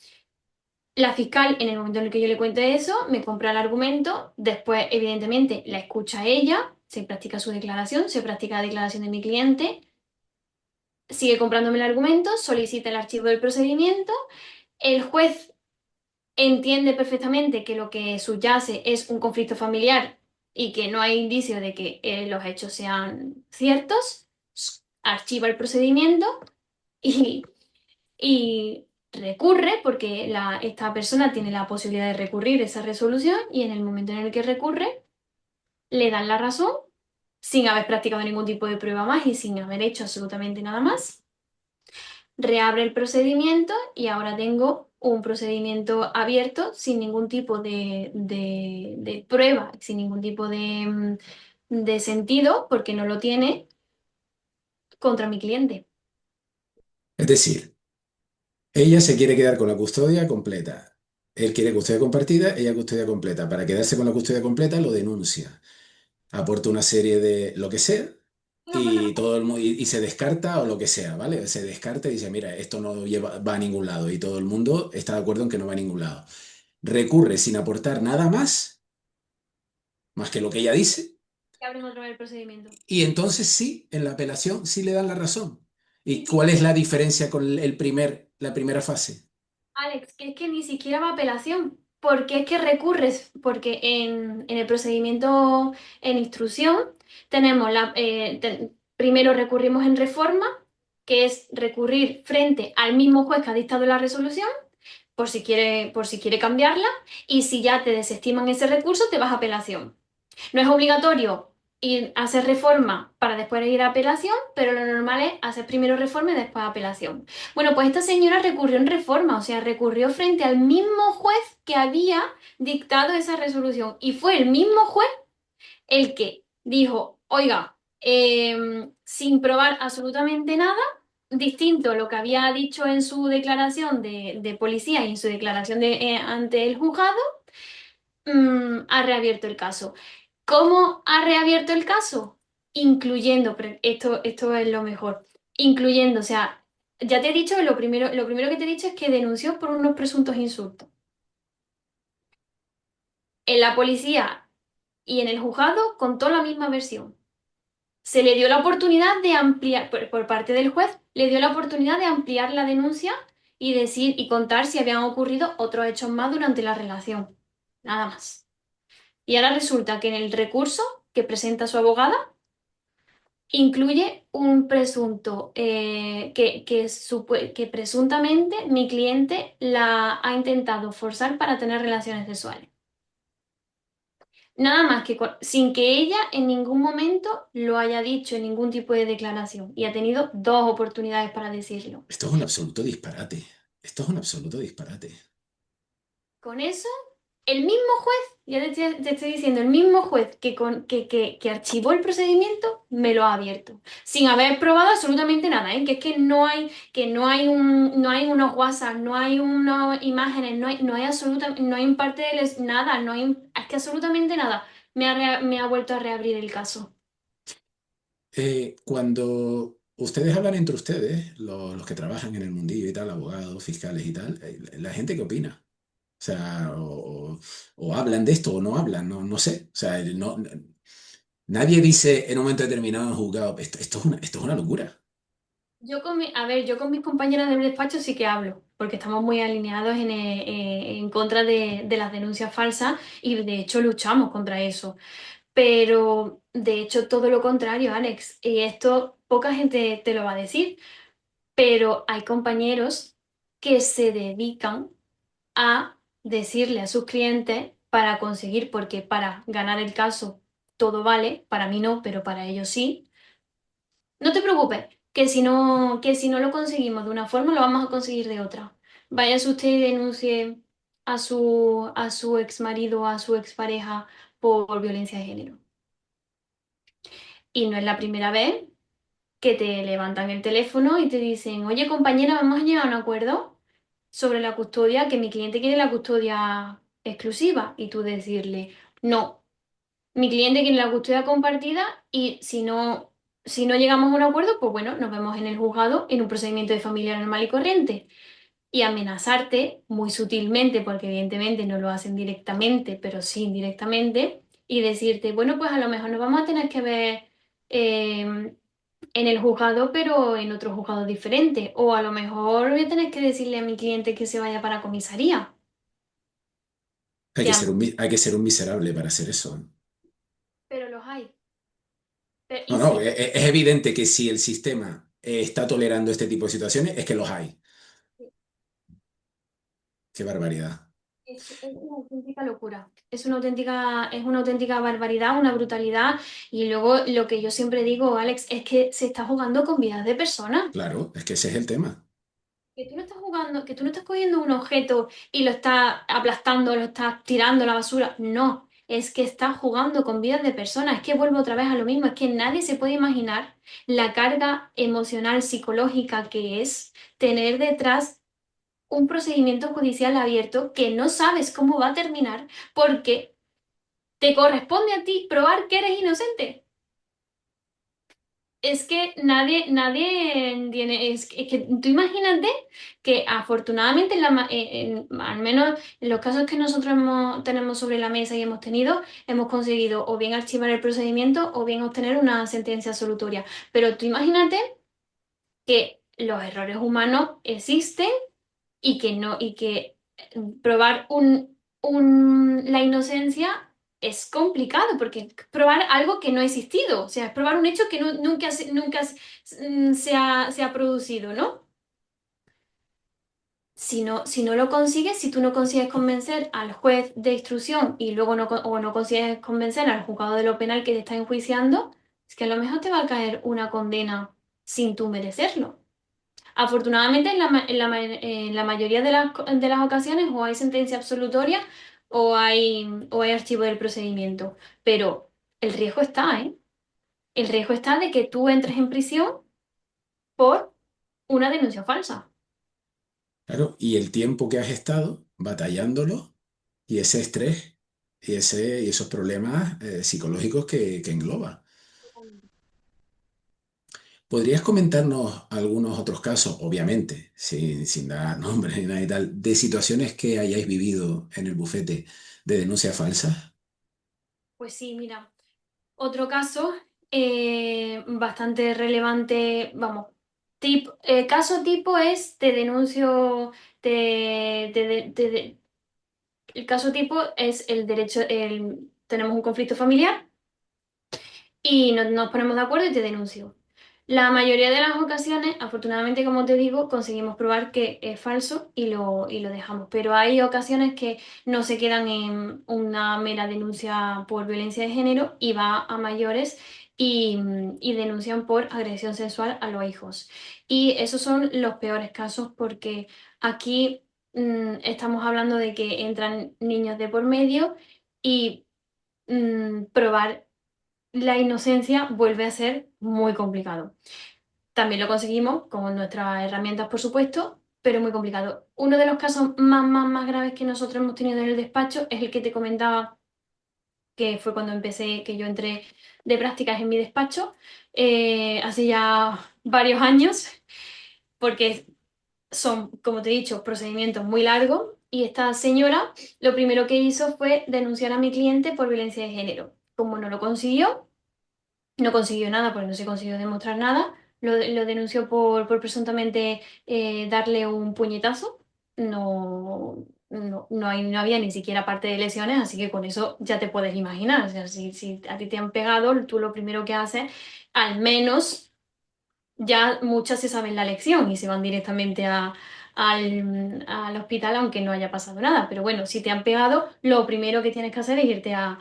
La fiscal, en el momento en el que yo le cuente eso, me compra el argumento, después, evidentemente, la escucha a ella, se practica su declaración, se practica la declaración de mi cliente, sigue comprándome el argumento, solicita el archivo del procedimiento, el juez entiende perfectamente que lo que subyace es un conflicto familiar y que no hay indicio de que los hechos sean ciertos, archiva el procedimiento y, y recurre, porque esta persona tiene la posibilidad de recurrir esa resolución y en el momento en el que recurre, le dan la razón sin haber practicado ningún tipo de prueba más y sin haber hecho absolutamente nada más. Reabre el procedimiento y ahora tengo un procedimiento abierto sin ningún tipo de prueba, sin ningún tipo de sentido, porque no lo tiene contra mi cliente. Es decir, ella se quiere quedar con la custodia completa. Él quiere custodia compartida, ella custodia completa. Para quedarse con la custodia completa lo denuncia. Aporta una serie de lo que sea No pasa y nada. todo el mundo y se descarta o lo que sea, ¿vale? Se descarta y dice, mira, esto no va a ningún lado y todo el mundo está de acuerdo en que no va a ningún lado. Recurre sin aportar nada más que lo que ella dice, Que abren otra vez el procedimiento. y entonces sí, en la apelación sí le dan la razón. ¿Y Sí, sí, cuál es la diferencia con la primera fase? Alex, que es que ni siquiera va a apelación. Porque es que recurres, porque en el procedimiento en instrucción tenemos primero recurrimos en reforma, que es recurrir frente al mismo juez que ha dictado la resolución, por si quiere cambiarla, y si ya te desestiman ese recurso, te vas a apelación. No es obligatorio ir a hacer reforma para después ir a apelación, pero lo normal es hacer primero reforma y después apelación. Bueno, pues esta señora recurrió en reforma, o sea, recurrió frente al mismo juez que había dictado esa resolución. Y fue el mismo juez el que dijo, oiga, sin probar absolutamente nada, distinto a lo que había dicho en su declaración de policía y en su declaración ante el juzgado, ha reabierto el caso. ¿Cómo ha reabierto el caso? Incluyendo, pero esto es lo mejor, incluyendo, o sea, ya te he dicho que lo primero que te he dicho es que denunció por unos presuntos insultos. En la policía y en el juzgado contó la misma versión. Se le dio la oportunidad de ampliar, por parte del juez, le dio la oportunidad de ampliar la denuncia y decir y contar si habían ocurrido otros hechos más durante la relación. Nada más. Y ahora resulta que en el recurso que presenta su abogada incluye un presunto que presuntamente mi cliente la ha intentado forzar para tener relaciones sexuales. Nada más que sin que ella en ningún momento lo haya dicho en ningún tipo de declaración y ha tenido dos oportunidades para decirlo. Esto es un absoluto disparate. Esto es un absoluto disparate. Con eso, el mismo juez, ya te estoy diciendo, el mismo juez que archivó el procedimiento me lo ha abierto, sin haber probado absolutamente nada, ¿eh? Que no hay unos WhatsApp, no hay unas imágenes, no hay un parte de nada, es que absolutamente nada. Me ha vuelto a reabrir el caso. Cuando ustedes hablan entre ustedes, los que trabajan en el mundillo y tal, abogados, fiscales y tal, la gente qué opina. O sea, o hablan de esto o no hablan, no sé. O sea, nadie dice en un momento determinado en juzgado, esto es una locura. Yo con mis compañeras del despacho sí que hablo, porque estamos muy alineados en contra de las denuncias falsas y de hecho luchamos contra eso. Pero de hecho todo lo contrario, Alex, y esto poca gente te lo va a decir, pero hay compañeros que se dedican a decirle a sus clientes para conseguir, porque para ganar el caso todo vale, para mí no, pero para ellos sí. No te preocupes, que si no lo conseguimos de una forma, lo vamos a conseguir de otra. Váyase usted y denuncie a su ex marido o a su expareja por violencia de género. Y no es la primera vez que te levantan el teléfono y te dicen, oye compañera, vamos a llegar a un acuerdo sobre la custodia, que mi cliente quiere la custodia exclusiva. Y tú decirle, no, mi cliente quiere la custodia compartida y si no llegamos a un acuerdo, pues bueno, nos vemos en el juzgado en un procedimiento de familia normal y corriente. Y amenazarte muy sutilmente, porque evidentemente no lo hacen directamente, pero sí indirectamente, y decirte, bueno, pues a lo mejor nos vamos a tener que ver en el juzgado, pero en otro juzgado diferente. O a lo mejor voy a tener que decirle a mi cliente que se vaya para comisaría. Hay Que que a- ser hay que ser un miserable para hacer eso. pero los hay. No, Y no, sí, es evidente que si el sistema está tolerando este tipo de situaciones, es que los hay. Qué barbaridad. es una auténtica locura. Es una auténtica barbaridad, una brutalidad. Y luego lo que yo siempre digo, Alex, es que se está jugando con vidas de personas. Claro, es que ese es el tema. Que tú no estás jugando, que tú no estás cogiendo un objeto y lo estás aplastando, lo estás tirando a la basura. No, es que estás jugando con vidas de personas. Es que vuelvo otra vez a lo mismo. Es que nadie se puede imaginar la carga emocional, psicológica que es tener detrás un procedimiento judicial abierto que no sabes cómo va a terminar porque te corresponde a ti probar que eres inocente. Es que nadie tiene, es que tú imagínate que afortunadamente, al menos en los casos que nosotros tenemos sobre la mesa y hemos tenido, hemos conseguido o bien archivar el procedimiento o bien obtener una sentencia absolutoria. Pero tú imagínate que los errores humanos existen y que no, y que probar la inocencia es complicado, porque probar algo que no ha existido, o sea, es probar un hecho que se ha producido, ¿no? Si no lo consigues, si tú no consigues convencer al juez de instrucción y luego o no consigues convencer al juzgado de lo penal que te está enjuiciando, es que a lo mejor te va a caer una condena sin tú merecerlo. Afortunadamente, en la mayoría de las ocasiones o hay sentencia absolutoria o hay archivo del procedimiento. Pero el riesgo está, ¿eh? El riesgo está de que tú entres en prisión por una denuncia falsa. Claro, y el tiempo que has estado batallándolo y ese estrés y esos problemas psicológicos que engloba. ¿Podrías comentarnos algunos otros casos, obviamente, sin dar nombres ni nada y tal, de situaciones que hayáis vivido en el bufete de denuncias falsas? Pues sí, mira, otro caso bastante relevante, vamos, caso tipo es te denuncio, el caso tipo es el derecho, tenemos un conflicto familiar y nos ponemos de acuerdo y te denuncio. La mayoría de las ocasiones, afortunadamente, como te digo, conseguimos probar que es falso y lo dejamos. Pero hay ocasiones que no se quedan en una mera denuncia por violencia de género y va a mayores y denuncian por agresión sexual a los hijos. Y esos son los peores casos porque aquí estamos hablando de que entran niños de por medio y probar la inocencia vuelve a ser muy complicado. También lo conseguimos con nuestras herramientas, por supuesto, pero muy complicado. Uno de los casos más graves que nosotros hemos tenido en el despacho es el que te comentaba, que fue cuando empecé, que yo entré de prácticas en mi despacho, hace ya varios años, porque son, como te he dicho, procedimientos muy largos. Y esta señora lo primero que hizo fue denunciar a mi cliente por violencia de género. Como no lo consiguió, no consiguió nada porque no se consiguió demostrar nada. Lo denunció por presuntamente darle un puñetazo. No había ni siquiera parte de lesiones, así que con eso ya te puedes imaginar. O sea, si a ti te han pegado, tú lo primero que haces, al menos ya muchas se saben la lección y se van directamente al hospital aunque no haya pasado nada. Pero bueno, si te han pegado, lo primero que tienes que hacer es irte a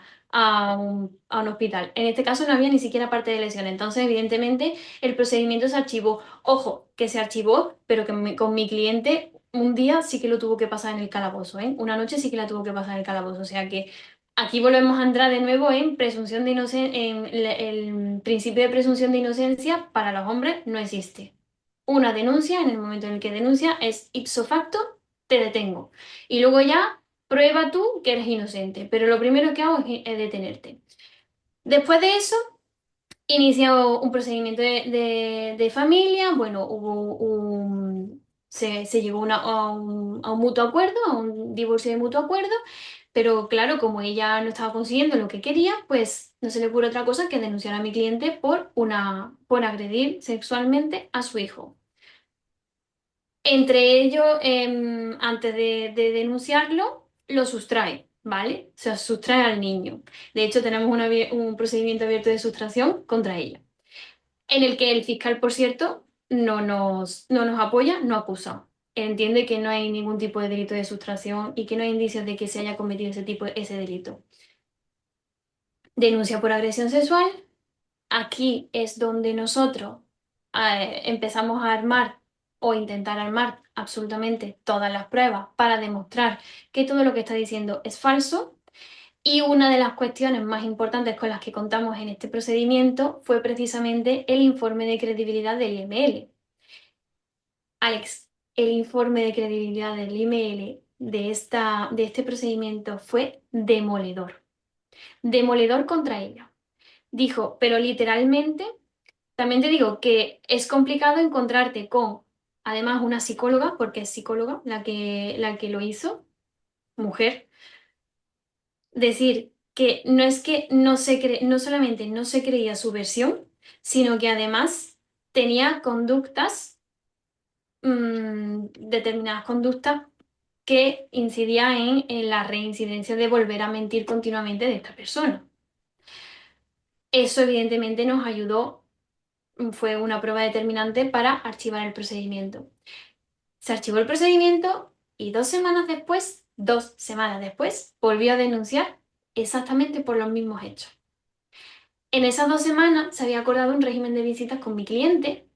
un hospital. En este caso no había ni siquiera parte de lesión, entonces evidentemente el procedimiento se archivó. Ojo, que se archivó, pero que con mi cliente un día sí que lo tuvo que pasar en el calabozo, ¿eh? Una noche sí que la tuvo que pasar en el calabozo, o sea que aquí volvemos a entrar de nuevo en presunción de inocencia, en el principio de presunción de inocencia para los hombres no existe. Una denuncia, en el momento en el que denuncia, es ipso facto, te detengo. Y luego ya prueba tú que eres inocente, pero lo primero que hago es detenerte. Después de eso, inició un procedimiento de familia, bueno, se llegó a un mutuo acuerdo, a un divorcio de mutuo acuerdo, Pero claro, como ella no estaba consiguiendo lo que quería, pues no se le ocurre otra cosa que denunciar a mi cliente por agredir sexualmente a su hijo. Entre ellos, antes de denunciarlo, lo sustrae, ¿vale? O sea, sustrae al niño. De hecho, tenemos un procedimiento abierto de sustracción contra ella, en el que el fiscal, por cierto, no nos apoya, no acusa. Entiende que no hay ningún tipo de delito de sustracción y que no hay indicios de que se haya cometido ese delito. Denuncia por agresión sexual. Aquí es donde nosotros empezamos a armar o intentar armar absolutamente todas las pruebas para demostrar que todo lo que está diciendo es falso. Y una de las cuestiones más importantes con las que contamos en este procedimiento fue precisamente el informe de credibilidad del IML. Alex, el informe de credibilidad del IML de este procedimiento fue demoledor. Demoledor contra ella. Dijo, pero literalmente, también te digo que es complicado encontrarte con, además, una psicóloga, porque es psicóloga la que lo hizo, mujer, decir que no no solamente no se creía su versión, sino que además tenía determinadas conductas que incidían en la reincidencia de volver a mentir continuamente de esta persona. Eso evidentemente nos ayudó, fue una prueba determinante para archivar el procedimiento. Se archivó el procedimiento y 2 semanas después, volvió a denunciar exactamente por los mismos hechos. En esas 2 semanas se había acordado un régimen de visitas con mi cliente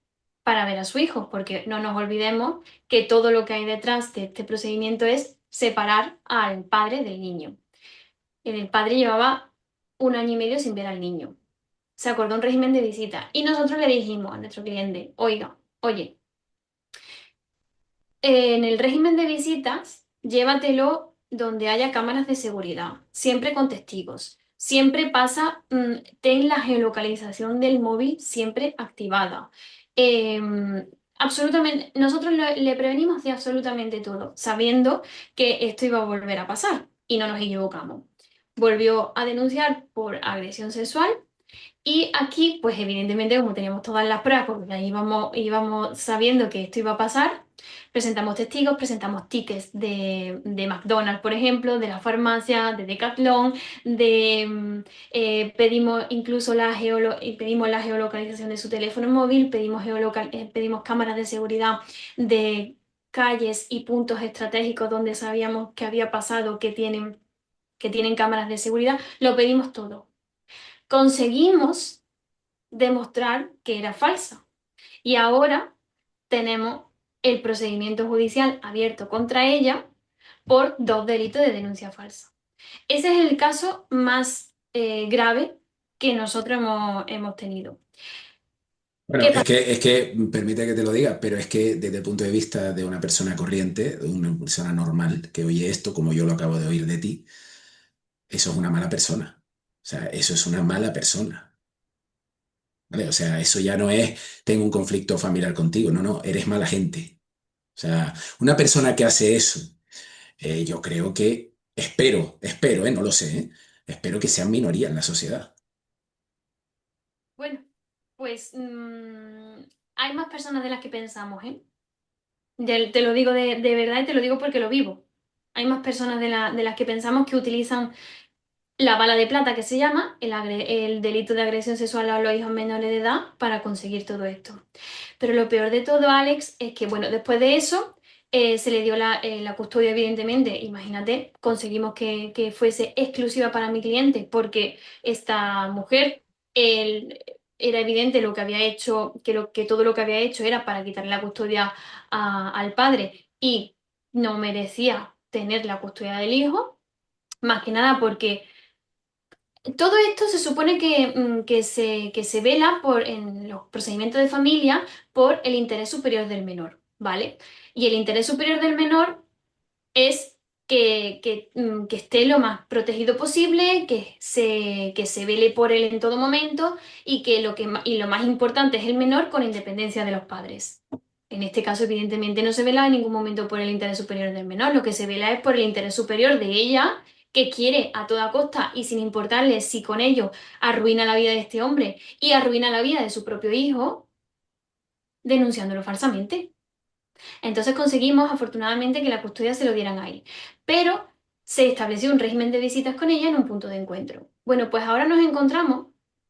para ver a su hijo, porque no nos olvidemos que todo lo que hay detrás de este procedimiento es separar al padre del niño. El padre llevaba 1 año y medio sin ver al niño. Se acordó un régimen de visita y nosotros le dijimos a nuestro cliente, oiga, oye, en el régimen de visitas, llévatelo donde haya cámaras de seguridad, siempre con testigos. Siempre ten la geolocalización del móvil siempre activada. Absolutamente, nosotros le prevenimos de absolutamente todo, sabiendo que esto iba a volver a pasar y no nos equivocamos. Volvió a denunciar por agresión sexual y aquí, pues evidentemente, como teníamos todas las pruebas, porque ahí íbamos sabiendo que esto iba a pasar, presentamos testigos, presentamos tickets de McDonald's, por ejemplo, de la farmacia, de Decathlon, pedimos incluso pedimos la geolocalización de su teléfono móvil, pedimos cámaras de seguridad de calles y puntos estratégicos donde sabíamos que había pasado, que tienen cámaras de seguridad, lo pedimos todo. Conseguimos demostrar que era falsa. Y ahora tenemos el procedimiento judicial abierto contra ella por 2 delitos de denuncia falsa. Ese es el caso más grave que nosotros hemos tenido. Bueno, ¿Qué es pasa? que, es que, permite que te lo diga, pero es que desde el punto de vista de una persona corriente, de una persona normal que oye esto, como yo lo acabo de oír de ti, eso es una mala persona. O sea, eso es una mala persona. ¿Vale? O sea, eso ya no es, tengo un conflicto familiar contigo, no, no, eres mala gente. O sea, una persona que hace eso, yo creo que, espero, no lo sé, espero que sean minoría en la sociedad. Bueno, pues hay más personas de las que pensamos, ¿eh? Te lo digo de verdad y te lo digo porque lo vivo. Hay más personas de las que pensamos que utilizan la bala de plata, que se llama el delito de agresión sexual a los hijos menores de edad, para conseguir todo esto. Pero lo peor de todo, Alex, es que, bueno, después de eso se le dio la custodia, evidentemente. Imagínate, conseguimos que fuese exclusiva para mi cliente, porque esta mujer, él- era evidente lo que había hecho, que todo lo que había hecho era para quitarle la custodia al padre y no merecía tener la custodia del hijo, más que nada porque todo esto se supone que se vela en los procedimientos de familia por el interés superior del menor, ¿vale? Y el interés superior del menor es que esté lo más protegido posible, que se vele por él en todo momento y y lo más importante es el menor con independencia de los padres. En este caso, evidentemente, no se vela en ningún momento por el interés superior del menor, lo que se vela es por el interés superior de ella, que quiere a toda costa y sin importarle si con ello arruina la vida de este hombre y arruina la vida de su propio hijo, denunciándolo falsamente. Entonces conseguimos afortunadamente que la custodia se lo dieran ahí, pero se estableció un régimen de visitas con ella en un punto de encuentro. Bueno, pues ahora nos encontramos,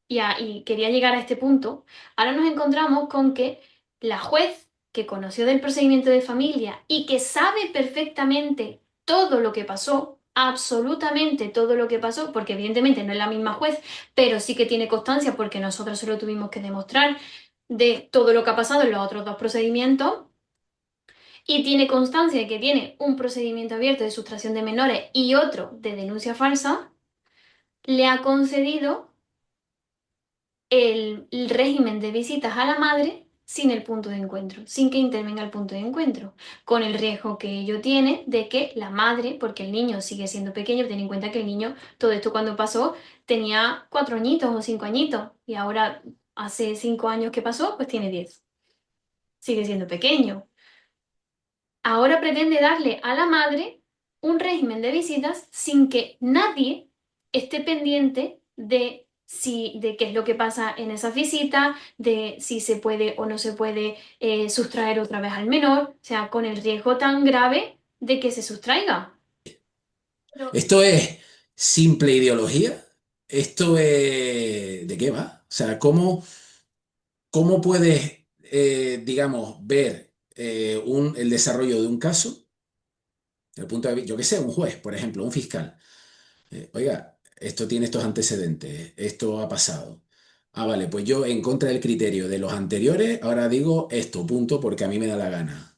y quería llegar a este punto, ahora nos encontramos con que la juez que conoció del procedimiento de familia y que sabe perfectamente todo lo que pasó, absolutamente todo lo que pasó, porque evidentemente no es la misma juez, pero sí que tiene constancia porque nosotros se lo tuvimos que demostrar de todo lo que ha pasado en los otros dos procedimientos y tiene constancia de que tiene un procedimiento abierto de sustracción de menores y otro de denuncia falsa, le ha concedido el régimen de visitas a la madre sin el punto de encuentro, sin que intervenga el punto de encuentro, con el riesgo que ello tiene de que la madre, porque el niño sigue siendo pequeño, ten en cuenta que el niño, todo esto cuando pasó, tenía 4 añitos o 5 añitos, y ahora hace 5 años que pasó, pues tiene 10. Sigue siendo pequeño. Ahora pretende darle a la madre un régimen de visitas sin que nadie esté pendiente de qué es lo que pasa en esa visita, de si se puede o no se puede sustraer otra vez al menor, o sea, con el riesgo tan grave de que se sustraiga. Pero ¿Esto es simple ideología? ¿Esto es... ¿De qué va? O sea, ¿cómo puedes, digamos, ver el desarrollo de un caso, desde el punto de vista, yo qué sé, un juez, por ejemplo, un fiscal? Oiga, esto tiene estos antecedentes, esto ha pasado. Ah, vale, pues yo en contra del criterio de los anteriores, ahora digo esto, punto, porque a mí me da la gana.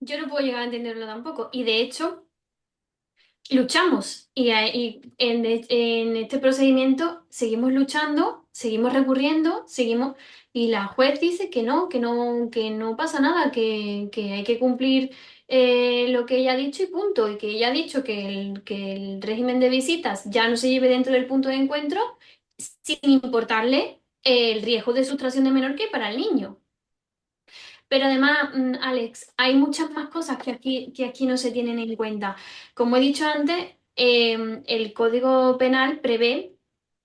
yo no puedo llegar a entenderlo tampoco. Y de hecho, luchamos y en este procedimiento seguimos luchando, seguimos recurriendo, seguimos y la juez dice que no pasa nada, que hay que cumplir lo que ella ha dicho y punto, y que ella ha dicho que el régimen de visitas ya no se lleve dentro del punto de encuentro sin importarle el riesgo de sustracción de menor que hay para el niño. Pero además, Alex, hay muchas más cosas que aquí no se tienen en cuenta. Como he dicho antes, el Código Penal prevé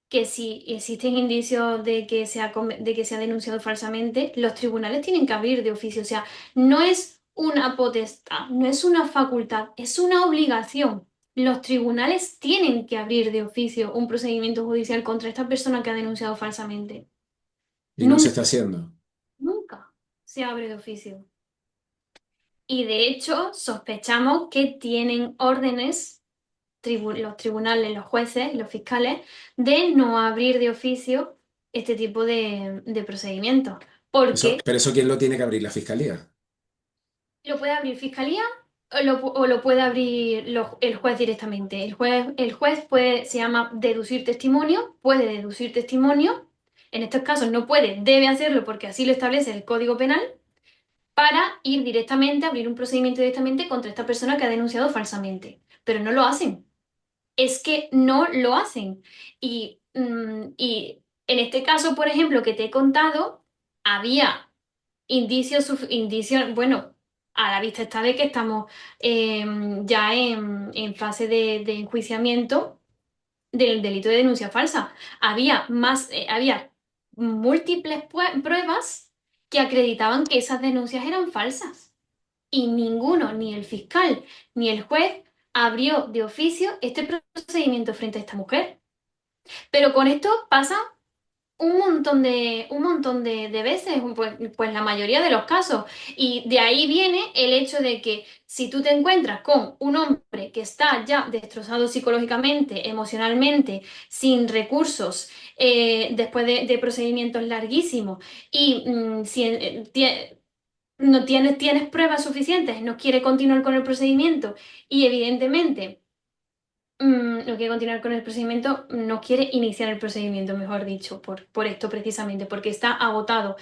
que si existen indicios de que se ha denunciado falsamente, los tribunales tienen que abrir de oficio. O sea, no es una potestad, no es una facultad, es una obligación. Los tribunales tienen que abrir de oficio un procedimiento judicial contra esta persona que ha denunciado falsamente. Y no se Nunca, está haciendo. nunca se abre de oficio. Y de hecho, sospechamos que tienen órdenes, los tribunales, los jueces, los fiscales, de no abrir de oficio este tipo de procedimientos. Eso, Porque pero eso ¿quién lo tiene que abrir? La fiscalía. lo puede abrir fiscalía o lo puede abrir el juez directamente. El juez se llama deducir testimonio, puede deducir testimonio. En estos casos no puede, debe hacerlo porque así lo establece el Código Penal para ir directamente, abrir un procedimiento directamente contra esta persona que ha denunciado falsamente. Pero no lo hacen. Es que no lo hacen. Y en este caso, por ejemplo, que te he contado, había indicios, bueno, a la vista está de que estamos ya en fase de enjuiciamiento del delito de denuncia falsa. Había múltiples pruebas que acreditaban que esas denuncias eran falsas. Y ninguno, ni el fiscal ni el juez, abrió de oficio este procedimiento frente a esta mujer. Pero con esto pasa un montón de veces, pues la mayoría de los casos. Y de ahí viene el hecho de que si tú te encuentras con un hombre que está ya destrozado psicológicamente, emocionalmente, sin recursos, después de procedimientos larguísimos, y si no tienes pruebas suficientes, no quiere continuar con el procedimiento y evidentemente no quiere continuar con el procedimiento, no quiere iniciar el procedimiento, mejor dicho, por esto precisamente, porque está agotado.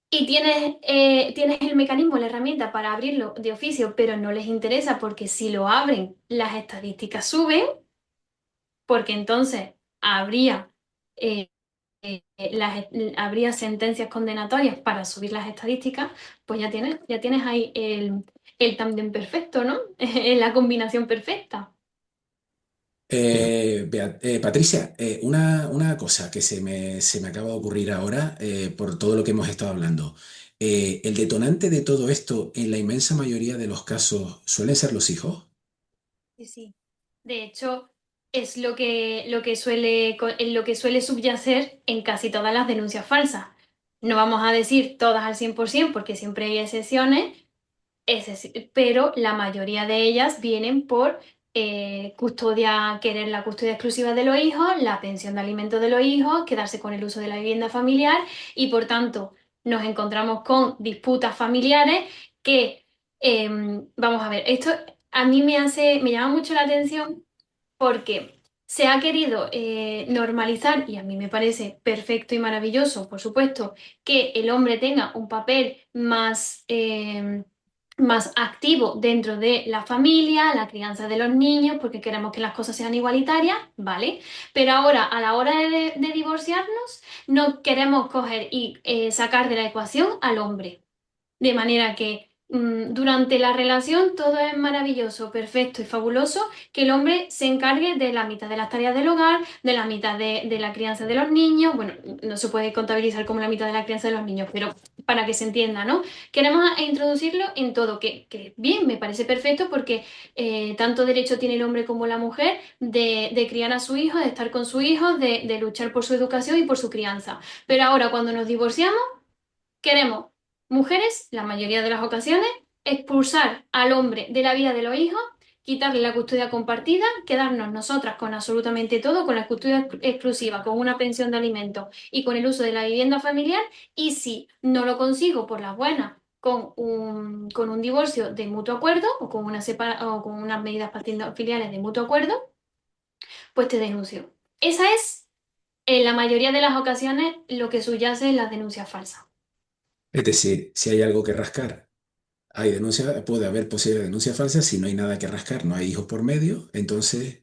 Y tienes el mecanismo, la herramienta para abrirlo de oficio, pero no les interesa porque si lo abren, las estadísticas suben, porque entonces habría habría sentencias condenatorias para subir las estadísticas, pues ya tienes ahí el tándem perfecto, ¿no? La combinación perfecta. Patricia, una cosa que se me acaba de ocurrir ahora por todo lo que hemos estado hablando. ¿El detonante de todo esto en la inmensa mayoría de los casos suelen ser los hijos? Sí, sí. De hecho, es lo que suele subyacer en casi todas las denuncias falsas. No vamos a decir todas al 100% porque siempre hay excepciones, pero la mayoría de ellas vienen por querer la custodia exclusiva de los hijos, la pensión de alimentos de los hijos, quedarse con el uso de la vivienda familiar y por tanto nos encontramos con disputas familiares que, vamos a ver, esto a mí me llama mucho la atención porque se ha querido normalizar, y a mí me parece perfecto y maravilloso, por supuesto, que el hombre tenga un papel más activo dentro de la familia, la crianza de los niños, porque queremos que las cosas sean igualitarias, ¿vale? Pero ahora, a la hora de divorciarnos, no queremos coger y sacar de la ecuación al hombre. De manera que durante la relación todo es maravilloso, perfecto y fabuloso, que el hombre se encargue de la mitad de las tareas del hogar, de la mitad de la crianza de los niños. Bueno, no se puede contabilizar como la mitad de la crianza de los niños, pero para que se entienda, ¿no? Queremos introducirlo en todo, que bien, me parece perfecto porque tanto derecho tiene el hombre como la mujer de criar a su hijo, de estar con su hijo, de luchar por su educación y por su crianza. Pero ahora cuando nos divorciamos, queremos, mujeres, la mayoría de las ocasiones, expulsar al hombre de la vida de los hijos, quitarle la custodia compartida, quedarnos nosotras con absolutamente todo, con la custodia exclusiva, con una pensión de alimentos y con el uso de la vivienda familiar. Y si no lo consigo por las buenas, con un divorcio de mutuo acuerdo o con unas medidas filiales de mutuo acuerdo, pues te denuncio. Esa es, en la mayoría de las ocasiones, lo que subyace en las denuncias falsas. Es decir, si hay algo que rascar, hay denuncia, puede haber posible denuncia falsa si no hay nada que rascar, no hay hijos por medio, entonces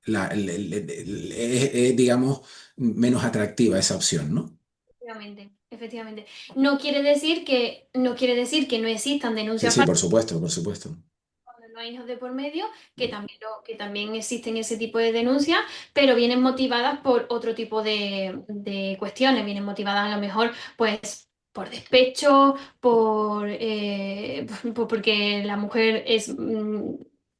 es, digamos, menos atractiva esa opción, ¿no? Efectivamente, efectivamente. No quiere decir que no existan Sí, denuncias sí, falsas por supuesto, por supuesto. cuando no hay hijos de por medio, que también existen ese tipo de denuncias, pero vienen motivadas por otro tipo de cuestiones, vienen motivadas a lo mejor, pues, por despecho, porque la mujer es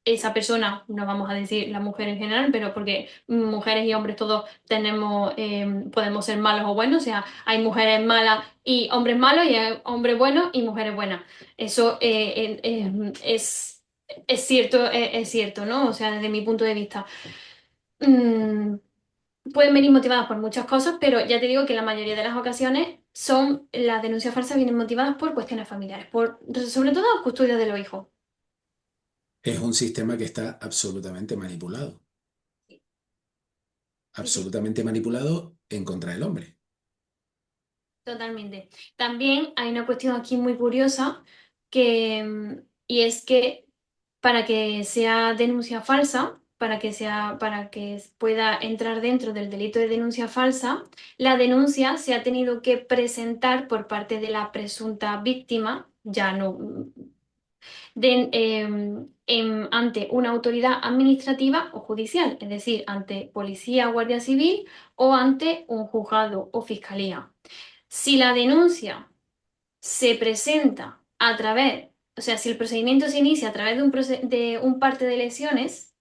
esa persona, no vamos a decir la mujer en general, pero porque mujeres y hombres todos podemos ser malos o buenos, o sea, hay mujeres malas y hombres malos, y hay hombres buenos y mujeres buenas. Eso es cierto, ¿no? O sea, desde mi punto de vista. Mm, pueden venir motivadas por muchas cosas, pero ya te digo que la mayoría de las ocasiones las denuncias falsas vienen motivadas por cuestiones familiares, sobre todo custodia de los hijos. Es un sistema que está absolutamente manipulado, Sí, sí, absolutamente manipulado en contra del hombre. totalmente. También hay una cuestión aquí muy curiosa y es que para que sea denuncia falsa, para que pueda entrar dentro del delito de denuncia falsa, la denuncia se ha tenido que presentar por parte de la presunta víctima, ya no, ante una autoridad administrativa o judicial, es decir, ante policía o guardia civil o ante un juzgado o fiscalía. Si la denuncia se presenta o sea, si el procedimiento se inicia a través de un parte de lesiones,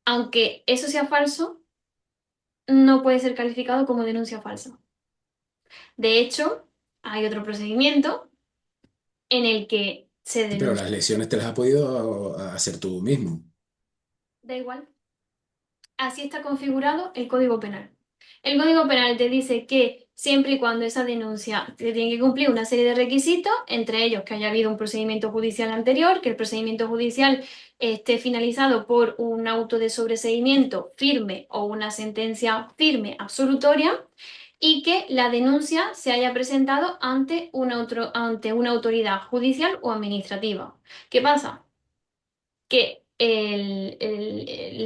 aunque eso sea falso, no puede ser calificado como denuncia falsa. De hecho, hay otro procedimiento en el que se Sí, pero denuncia. las lesiones te las has podido hacer tú mismo. Da igual. Así está configurado el Código Penal. El Código Penal te dice que siempre y cuando esa denuncia te tiene que cumplir una serie de requisitos, entre ellos que haya habido un procedimiento judicial anterior, que el procedimiento judicial esté finalizado por un auto de sobreseimiento firme o una sentencia firme absolutoria, y que la denuncia se haya presentado ante una autoridad judicial o administrativa. ¿Qué pasa? Que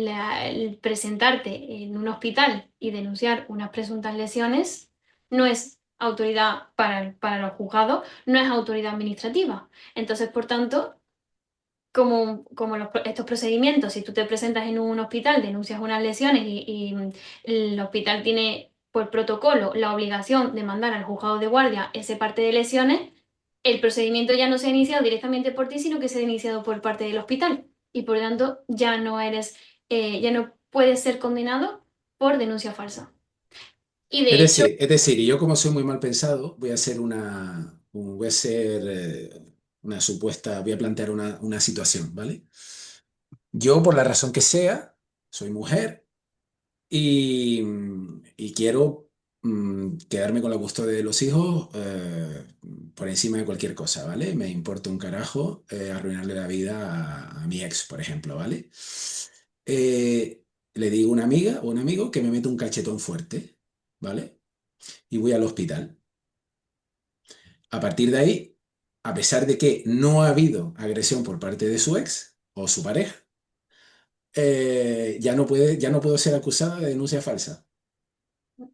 el presentarte en un hospital y denunciar unas presuntas lesiones no es autoridad para los juzgados, no es autoridad administrativa. Entonces, por tanto, estos procedimientos, si tú te presentas en un hospital, denuncias unas lesiones y el hospital tiene por protocolo la obligación de mandar al juzgado de guardia ese parte de lesiones, el procedimiento ya no se ha iniciado directamente por ti, sino que se ha iniciado por parte del hospital. Y por lo tanto, ya no puedes ser condenado por denuncia falsa. Y de hecho, Es decir, y yo como soy muy mal pensado, voy a hacer una supuesta, voy a plantear una situación, ¿vale? Yo, por la razón que sea, soy mujer y quiero quedarme con la custodia de los hijos por encima de cualquier cosa, ¿vale? Me importa un carajo arruinarle la vida a mi ex, por ejemplo, ¿vale? Le digo a una amiga o un amigo que me mete un cachetón fuerte, ¿vale? Y voy al hospital. A partir de ahí, a pesar de que no ha habido agresión por parte de su ex o su pareja, ya no puedo ser acusada de denuncia falsa,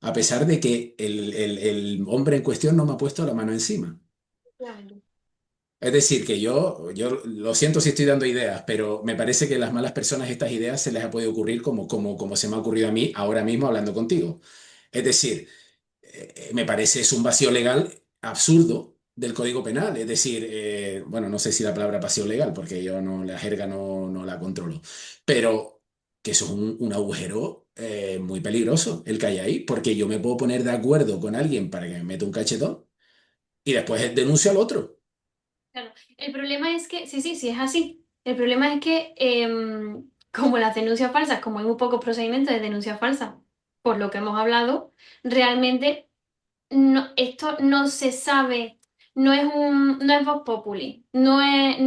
a pesar de que el hombre en cuestión no me ha puesto la mano encima. Es decir, que yo lo siento si estoy dando ideas, pero me parece que a las malas personas estas ideas se les ha podido ocurrir como se me ha ocurrido a mí ahora mismo hablando contigo. Es decir, me parece es un vacío legal absurdo del Código Penal. Es decir, bueno, no sé si la palabra vacío legal, porque yo no, la jerga no la controlo, pero que eso es un agujero muy peligroso el que hay ahí, porque yo me puedo poner de acuerdo con alguien para que me meta un cachetón y después denuncio al otro. claro, el problema es que, sí, sí, sí, es así. El problema es que, como las denuncias falsas, como hay muy pocos procedimientos de denuncia falsa, por lo que hemos hablado, realmente esto no se sabe, no es vox populi, no es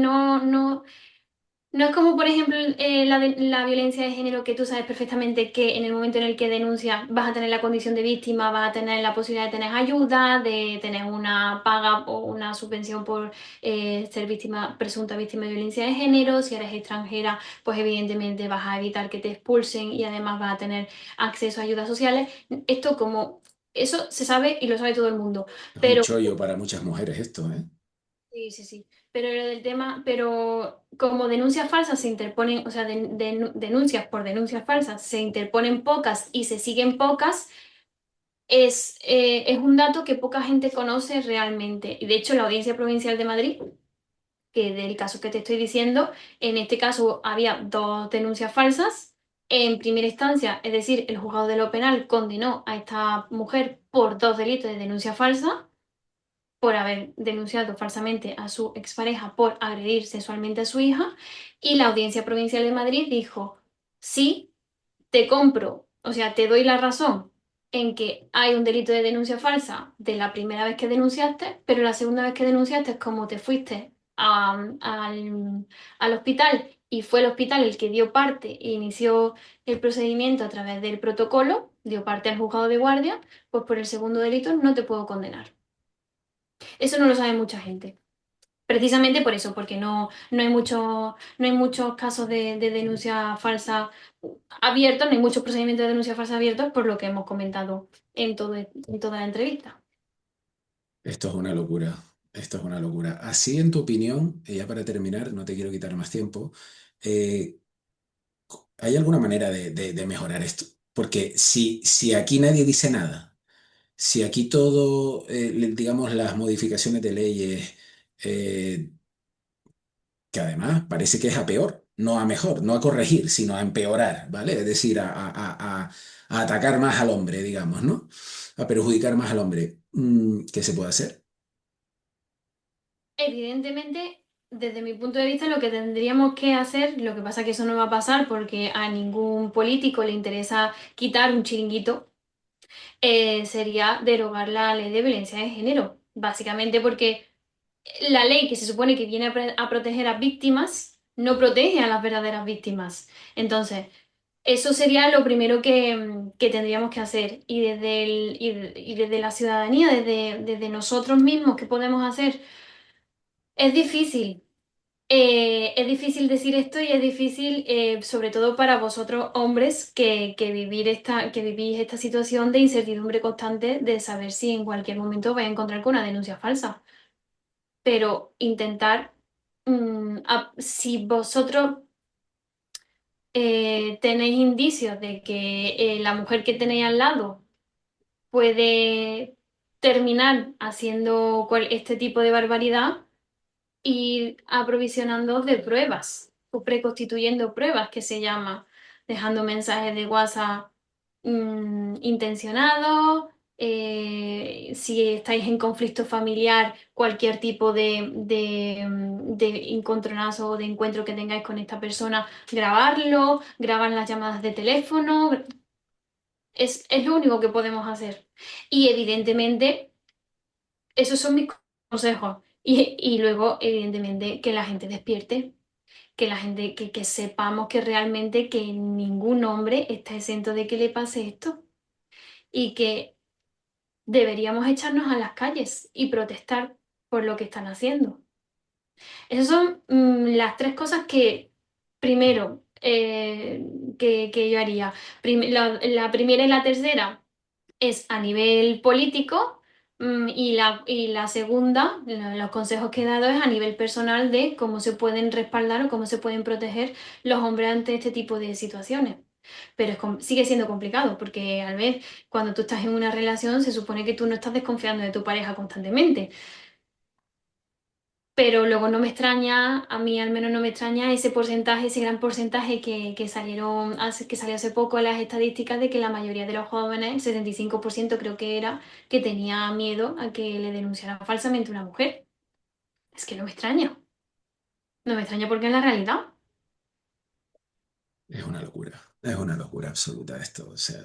como, por ejemplo, la violencia de género, que tú sabes perfectamente que en el momento en el que denuncias vas a tener la condición de víctima, vas a tener la posibilidad de tener ayuda, de tener una paga o una subvención por ser víctima, presunta víctima de violencia de género. Si eres extranjera, pues evidentemente vas a evitar que te expulsen y además vas a tener acceso a ayudas sociales. Esto como, eso se sabe y lo sabe todo el mundo. Es un Pero chollo para muchas mujeres esto, ¿eh? sí, sí, sí. Pero lo del tema, pero como denuncias falsas se interponen, o sea, denuncias por denuncias falsas se interponen pocas y se siguen pocas, es un dato que poca gente conoce realmente. Y de hecho, la Audiencia Provincial de Madrid, que del caso que te estoy diciendo, en este caso había dos denuncias falsas. En primera instancia, es decir, el juzgado de lo penal condenó a esta mujer por dos delitos de denuncia falsa por haber denunciado falsamente a su expareja por agredir sexualmente a su hija, y la Audiencia Provincial de Madrid dijo, sí, te compro, o sea, te doy la razón en que hay un delito de denuncia falsa de la primera vez que denunciaste, pero la segunda vez que denunciaste, como te fuiste al hospital y fue el hospital el que dio parte e inició el procedimiento a través del protocolo, dio parte al juzgado de guardia, pues por el segundo delito no te puedo condenar. Eso no lo sabe mucha gente. Precisamente por eso, porque no hay muchos casos de denuncia falsa abiertos, no hay muchos procedimientos de denuncia falsa abiertos, por lo que hemos comentado en toda la entrevista. Esto es una locura. Esto es una locura. Así, en tu opinión, ya para terminar, no te quiero quitar más tiempo, eh, ¿hay alguna manera de mejorar esto? Porque si aquí nadie dice nada, si aquí todo, digamos, las modificaciones de leyes, eh, que además parece que es a peor, no a mejor, no a corregir, sino a empeorar, ¿vale? Es decir, a atacar más al hombre, digamos, ¿no? A perjudicar más al hombre. ¿Qué se puede hacer? Evidentemente, desde mi punto de vista, lo que tendríamos que hacer, lo que pasa es que eso no va a pasar porque a ningún político le interesa quitar un chiringuito, sería derogar la ley de violencia de género. Básicamente porque la ley que se supone que viene a proteger a víctimas no protege a las verdaderas víctimas. Entonces, eso sería lo primero que tendríamos que hacer. Y desde la ciudadanía, desde nosotros mismos, ¿qué podemos hacer? Es difícil. Es difícil decir esto y es difícil, sobre todo para vosotros hombres, que vivís esta situación de incertidumbre constante de saber si en cualquier momento vais a encontrar con una denuncia falsa. Pero intentar, si vosotros tenéis indicios de que la mujer que tenéis al lado puede terminar haciendo este tipo de barbaridad, ir aprovisionando de pruebas o preconstituyendo pruebas que se llama, dejando mensajes de WhatsApp intencionados, si estáis en conflicto familiar, cualquier tipo de encontronazo o de encuentro que tengáis con esta persona, grabarlo, grabar las llamadas de teléfono, es lo único que podemos hacer. Y evidentemente, esos son mis consejos. Y luego, evidentemente, que la gente despierte, que la gente, que sepamos que realmente que ningún hombre está exento de que le pase esto y que deberíamos echarnos a las calles y protestar por lo que están haciendo. Esas son las tres cosas que, primero, que yo haría. La primera y la tercera es a nivel político, y la segunda, los consejos que he dado es a nivel personal de cómo se pueden respaldar o cómo se pueden proteger los hombres ante este tipo de situaciones. Pero sigue siendo complicado porque al vez cuando tú estás en una relación se supone que tú no estás desconfiando de tu pareja constantemente. Pero luego no me extraña, a mí al menos no me extraña ese porcentaje, ese gran porcentaje que salió hace poco en las estadísticas de que la mayoría de los jóvenes, el 75% creo que era, que tenía miedo a que le denunciaran falsamente una mujer. Es que no me extraña. No me extraña porque es la realidad. Es una locura absoluta esto. O sea,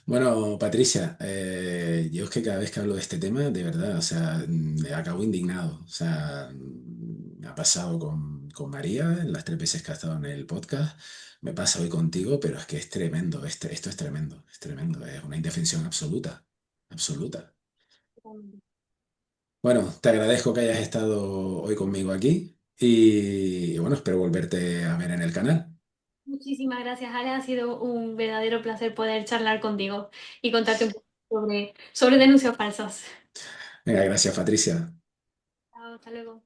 bueno, Patricia, yo es que cada vez que hablo de este tema, de verdad, o sea, acabo indignado. O sea, me ha pasado con María en las 3 veces que ha estado en el podcast, me pasa hoy contigo, pero es que es tremendo, esto es tremendo, es una indefensión absoluta, absoluta. Bueno, te agradezco que hayas estado hoy conmigo aquí y bueno, espero volverte a ver en el canal. Muchísimas gracias, Ale. Ha sido un verdadero placer poder charlar contigo y contarte un poco sobre denuncias falsas. Venga, gracias, Patricia. Chao, hasta luego.